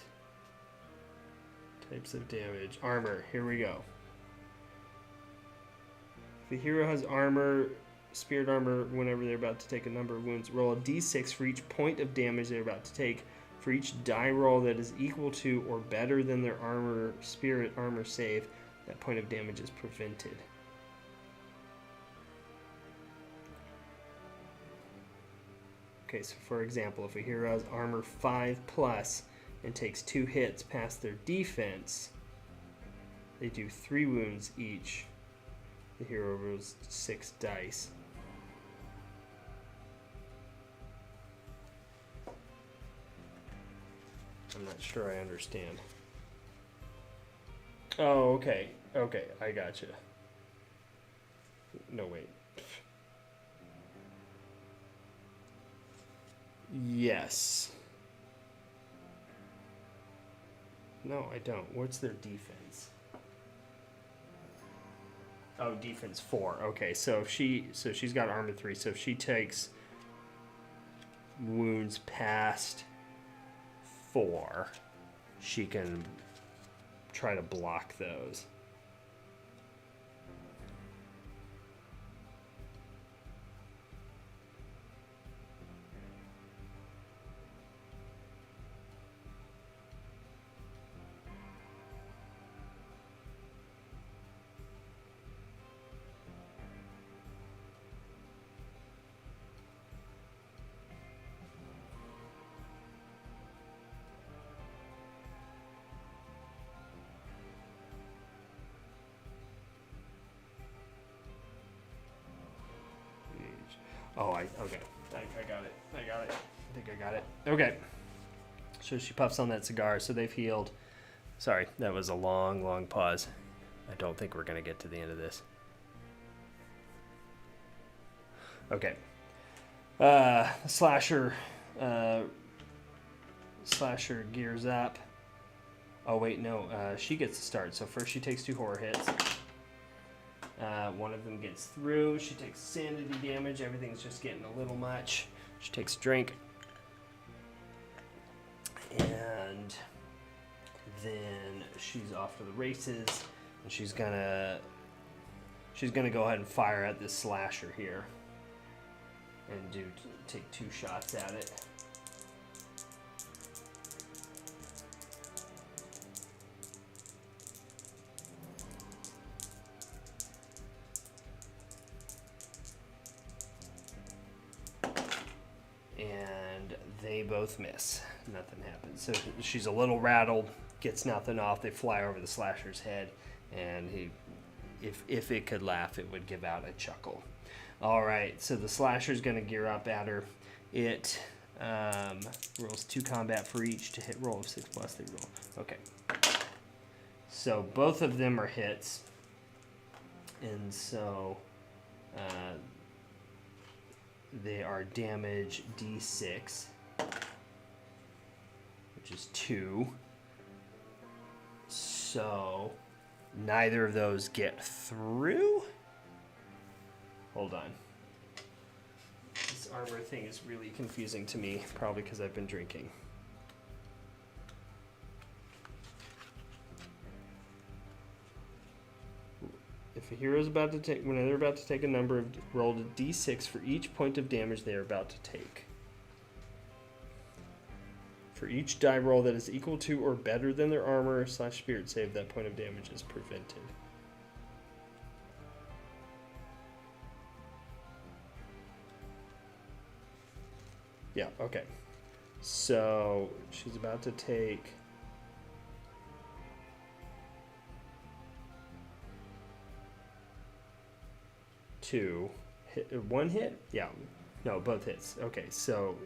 types of damage, armor, here we go. If the hero has armor, spirit armor, whenever they're about to take a number of wounds, roll a d6 for each point of damage they're about to take. For each die roll that is equal to or better than their spirit armor save, that point of damage is prevented. Okay, so for example, if a hero has armor 5+ and takes 2 hits past their defense, they do 3 wounds each. The hero rolls 6 dice. I'm not sure I understand. Oh, okay. Okay, I gotcha. No, wait. Yes. No, I don't. What's their defense? Oh, defense 4. Okay, so she's got armor 3. So if she takes wounds past 4, she can try to block those. Oh, okay. I got it. I think I got it. Okay. So she puffs on that cigar, so they've healed. Sorry, that was a long, long pause. I don't think we're going to get to the end of this. Okay. Slasher gears up. Oh, wait, no. She gets to start. So first she takes 2 horror hits. One of them gets through. She takes sanity damage. Everything's just getting a little much. She takes a drink. And then she's off to the races. And she's gonna go ahead and fire at this slasher here. And take 2 shots at it. And they both miss. Nothing happens. So she's a little rattled, gets nothing off. They fly over the slasher's head, and if it could laugh, it would give out a chuckle. All right, so the slasher's going to gear up at her. It rolls 2 combat for each to hit roll of 6+. They roll. Okay. So both of them are hits, and so they are damage D6, which is 2. So neither of those get through. Hold on. This armor thing is really confusing to me, probably because I've been drinking. If a hero is about to take, when they're about to take a number, roll a d6 for each point of damage they are about to take. For each die roll that is equal to or better than their armor / spirit save, that point of damage is prevented. Yeah, okay. So she's about to take 2 hit, 1 hit? Yeah. No, both hits. Okay, so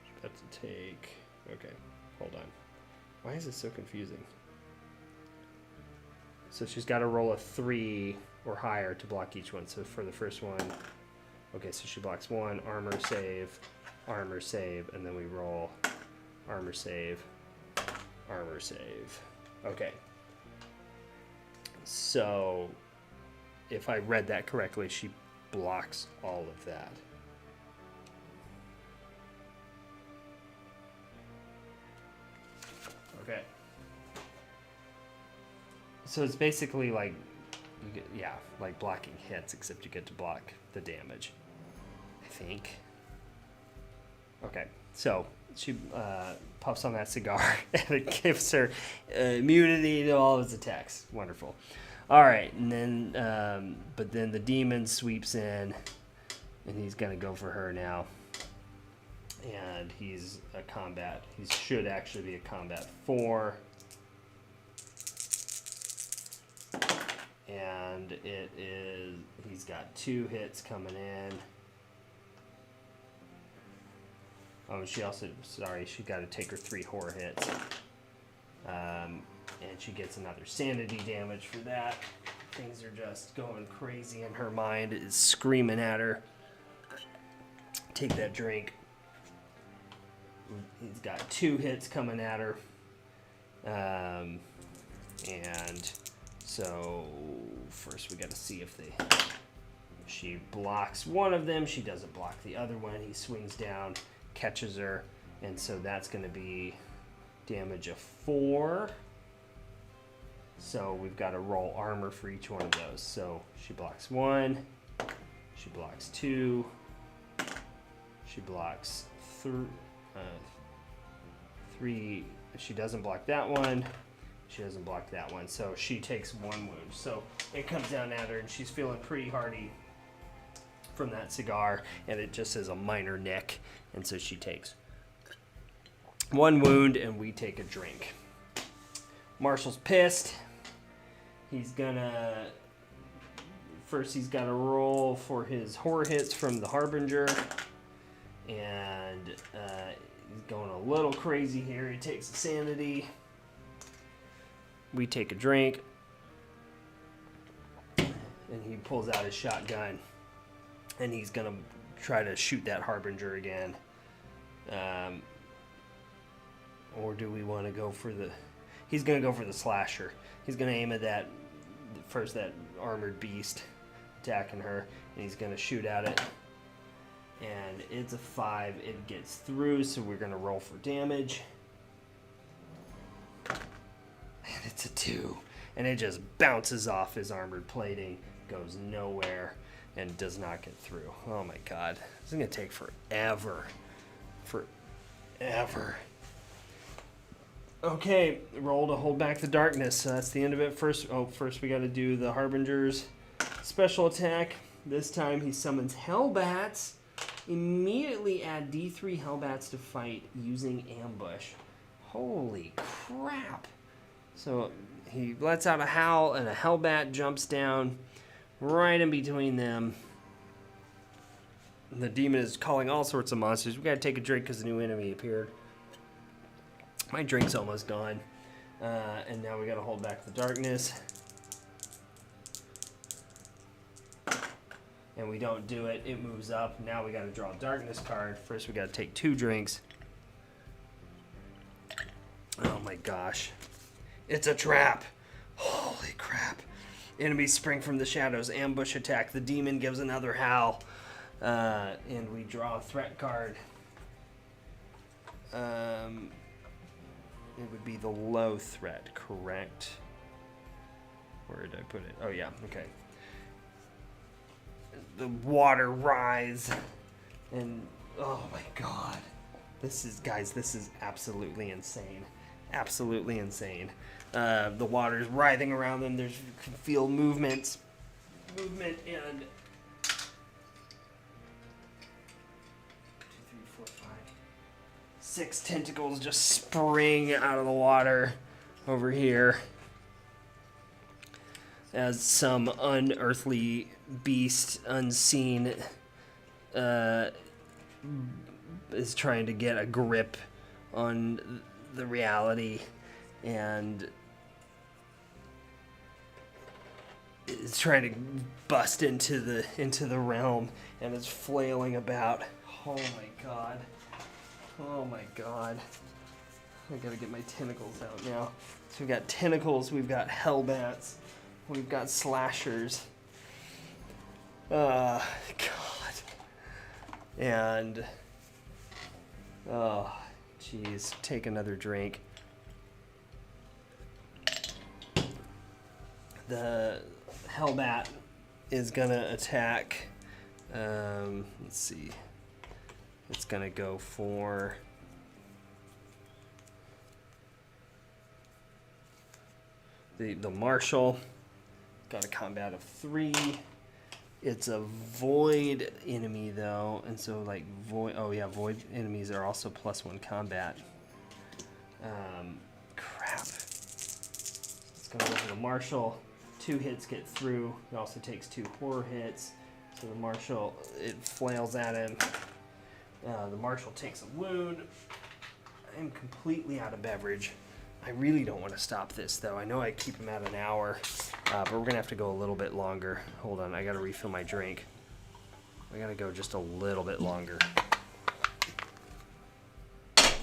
she's about to take, okay, hold on. Why is it so confusing? So she's got to roll a 3 or higher to block each one. So for the first one, okay, so she blocks 1, armor save, and then we roll armor save. Okay. So if I read that correctly, she blocks all of that. Okay. So it's basically like, you get, yeah, like blocking hits, except you get to block the damage, I think. Okay, so she puffs on that cigar, and it gives her immunity to all of his attacks. Wonderful. All right, and then but then the demon sweeps in, and he's gonna go for her now. And he's a combat. He should actually be a combat 4. And it is, he's got 2 hits coming in. Oh, she also, sorry, she got to take her 3 horror hits. And she gets another sanity damage for that. Things are just going crazy in her mind. It's screaming at her. Take that drink. He's got 2 hits coming at her. And so first we got to see if she blocks one of them. She doesn't block the other one. He swings down, catches her, and so that's going to be damage of 4. So we've got to roll armor for each one of those. So she blocks 1, she blocks 2, she blocks 3. She doesn't block that one. She doesn't block that one. So she takes 1 wound. So it comes down at her, and she's feeling pretty hardy from that cigar, and it just is a minor nick. And so she takes 1 wound, and we take a drink. Marshal's pissed. He's gonna... First, he's got to roll for his horror hits from the Harbinger. And he's going a little crazy here. He takes a sanity. We take a drink. And he pulls out his shotgun. And he's going to try to shoot that Harbinger again. Or do we want to go for the... He's going to go for the slasher. He's going to aim at that armored beast attacking her. And he's going to shoot at it. And it's a 5. It gets through, so we're going to roll for damage. And it's a 2. And it just bounces off his armored plating, goes nowhere, and does not get through. Oh my god. This is going to take forever. Forever. Okay, roll to hold back the darkness. So that's the end of it. First we got to do the Harbinger's special attack. This time he summons Hellbats. Immediately add D3 Hellbats to fight using ambush. Holy crap. So he lets out a howl, and a Hellbat jumps down right in between them. The demon is calling all sorts of monsters. We gotta take a drink because a new enemy appeared. My drink's almost gone. And now we gotta hold back the darkness. And we don't do it, it moves up. Now we gotta draw a darkness card. First we gotta take 2 drinks. Oh my gosh. It's a trap. Holy crap. Enemies spring from the shadows, ambush attack. The demon gives another howl. And we draw a threat card. It would be the low threat, correct? Where did I put it? Oh yeah, okay. The water rise, and oh my god, this is absolutely insane. Absolutely insane. The water's writhing around them. You can feel movement, and 2, 3, 4, 5, 6 tentacles just spring out of the water over here as some unearthly beast, unseen, is trying to get a grip on the reality, and is trying to bust into the realm, and is flailing about. Oh my god. Oh my god. I gotta get my tentacles out now. So we've got tentacles, we've got hellbats, we've got slashers. God. And oh, jeez. Take another drink. The Hellbat is gonna attack. Let's see. It's gonna go for The Marshal got a combat of 3. It's a void enemy though, and so like void. Oh yeah, void enemies are also +1 combat. Crap. Let's go over the Marshal. 2 hits get through. It also takes 2 horror hits. So the Marshal, it flails at him. The Marshal takes a wound. I'm completely out of beverage. I really don't want to stop this though. I know I keep him at an hour, but we're gonna have to go a little bit longer. Hold on, I gotta refill my drink. I gotta go just a little bit longer.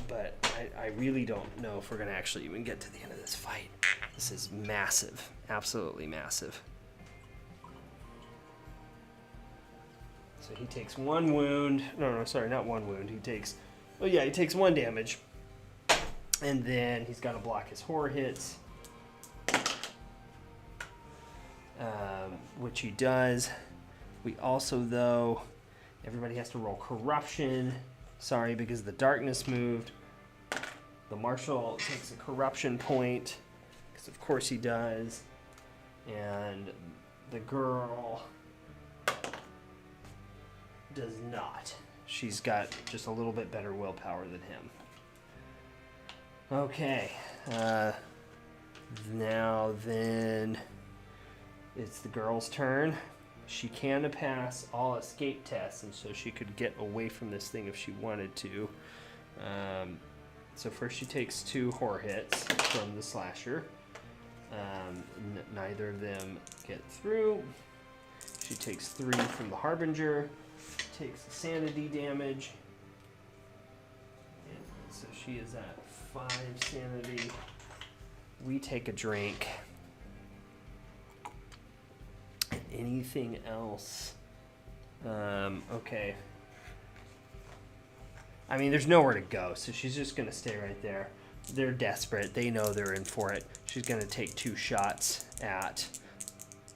But I really don't know if we're gonna actually even get to the end of this fight. This is massive, absolutely massive. So he takes 1 wound. No, sorry, not 1 wound. He takes 1 damage. And then he's got to block his horror hits, which he does. We also, though, everybody has to roll corruption. Sorry, because the darkness moved. The Marshal takes a corruption point, because of course he does. And the girl does not. She's got just a little bit better willpower than him. Okay, now then it's the girl's turn. She can pass all escape tests, and so she could get away from this thing if she wanted to. So first she takes 2 horror hits from the slasher. Neither of them get through. She takes 3 from the Harbinger, takes sanity damage. And so she is at 5 sanity. We take a drink. Anything else? Okay. I mean, there's nowhere to go, so she's just gonna stay right there. They're desperate. They know they're in for it. She's gonna take 2 shots at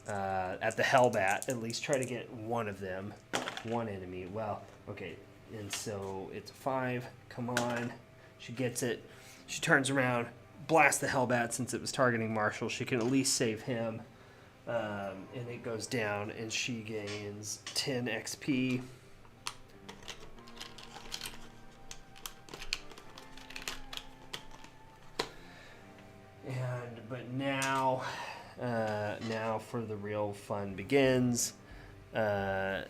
the Hellbat. At least try to get one of them, one enemy. Well, okay. And so it's a 5. Come on. She gets it. She turns around, blasts the Hellbat since it was targeting Marshal. She can at least save him. And it goes down, and she gains 10 XP. But now for the real fun begins. So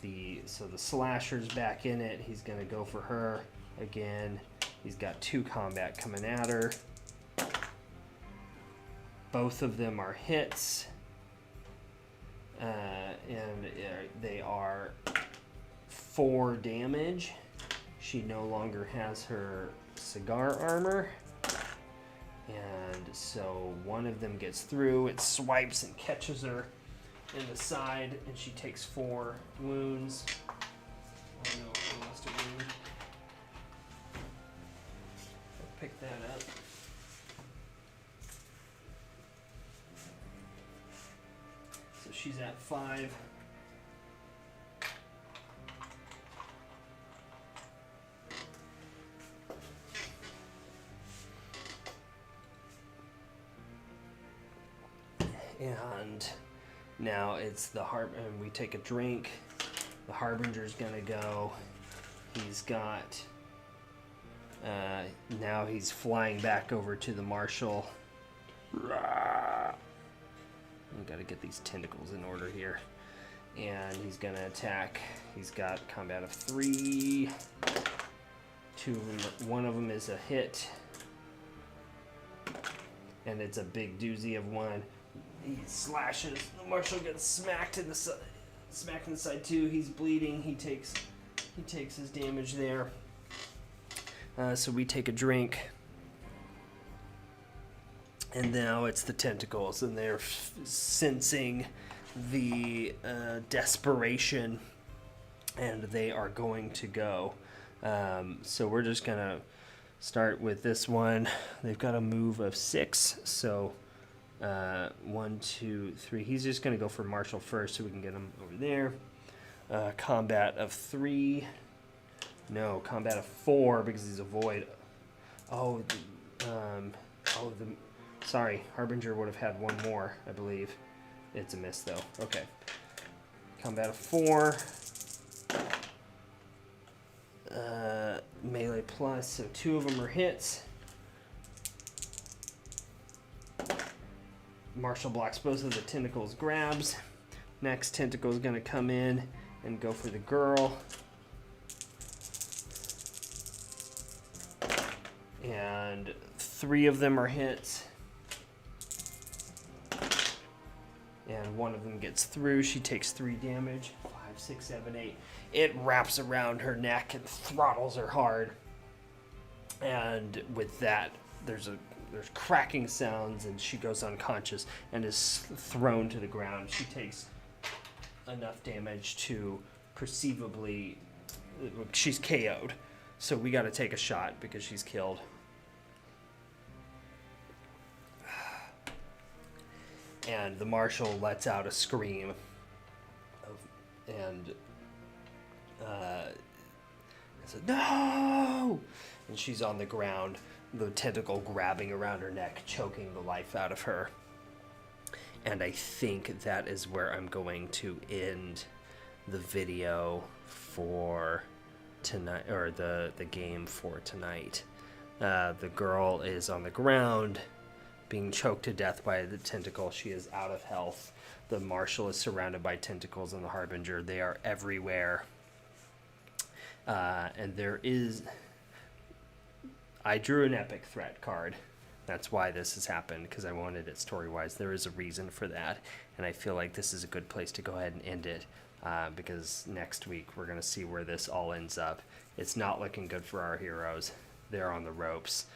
the slasher's back in it. He's gonna go for her again. He's got 2 combat coming at her. Both of them are hits. And they are 4 damage. She no longer has her cigar armor. And so one of them gets through. It swipes and catches her in the side, and she takes 4 wounds. Oh no, I lost a wound. I'll pick that up. So she's at 5. And now it's the and we take a drink. The Harbinger's gonna go. He's got now he's flying back over to the Marshal. We gotta get these tentacles in order here. And he's gonna attack. He's got combat of 3. 1 of them is a hit. And it's a big doozy of 1. He slashes. The Marshal gets smacked in the side too. He's bleeding. He takes his damage there. So we take a drink. And now it's the tentacles, and they're sensing the desperation, and they are going to go. So we're just gonna start with this one. They've got a move of 6, so 1, 2, 3. He's just gonna go for Marshal first, so we can get him over there. Combat of 3. No, combat of 4 because he's a void. Sorry, Harbinger would have had one more, I believe. It's a miss, though. Okay. Combat of 4. Melee plus, so 2 of them are hits. Marshal blocks both of the tentacles grabs. Next tentacle is going to come in and go for the girl. And 3 of them are hits. And 1 of them gets through. She takes 3 damage. 5, 6, 7, 8. It wraps around her neck and throttles her hard. And with that, there's cracking sounds, and she goes unconscious and is thrown to the ground. She takes enough damage to perceivably... She's KO'd. So we got to take a shot because she's killed. And the Marshal lets out a scream. And says, "No!" And she's on the ground, the tentacle grabbing around her neck, choking the life out of her. And I think that is where I'm going to end the video for tonight, or the game for tonight. The girl is on the ground, being choked to death by the tentacle. She is out of health. The Marshal is surrounded by tentacles, and the Harbinger, they are everywhere. And there is... I drew an epic threat card. That's why this has happened, because I wanted it story-wise. There is a reason for that, and I feel like this is a good place to go ahead and end it, because next week we're going to see where this all ends up. It's not looking good for our heroes. They're on the ropes.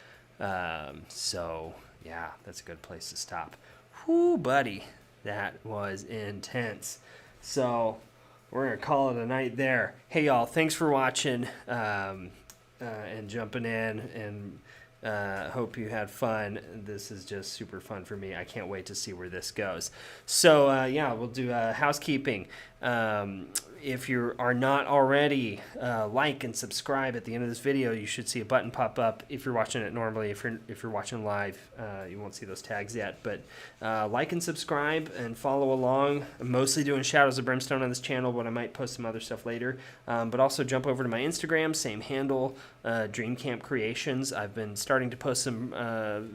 So, yeah, that's a good place to stop. Whoo, buddy. That was intense. So, we're going to call it a night there. Hey, y'all, thanks for watching and jumping in, and hope you had fun. This is just super fun for me. I can't wait to see where this goes. So, yeah, we'll do housekeeping. If you are not already, like and subscribe at the end of this video. You should see a button pop up if you're watching it normally. If you're watching live, you won't see those tags yet. But like and subscribe and follow along. I'm mostly doing Shadows of Brimstone on this channel, but I might post some other stuff later. But also jump over to my Instagram, same handle, Dream Camp Creations. I've been starting to post some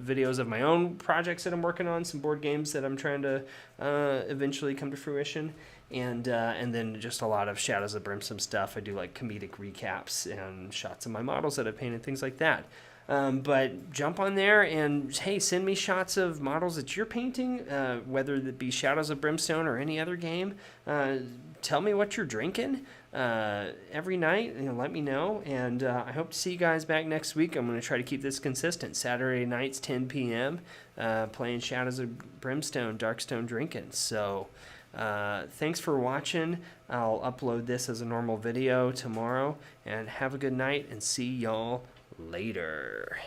videos of my own projects that I'm working on, some board games that I'm trying to eventually come to fruition. And then just a lot of Shadows of Brimstone stuff. I do like comedic recaps and shots of my models that I've painted, things like that. But jump on there and, hey, send me shots of models that you're painting, whether it be Shadows of Brimstone or any other game. Tell me what you're drinking every night. Let me know. And I hope to see you guys back next week. I'm going to try to keep this consistent. Saturday nights, 10 p.m., playing Shadows of Brimstone, Darkstone drinking. So... thanks for watching. I'll upload this as a normal video tomorrow, and have a good night, and see y'all later.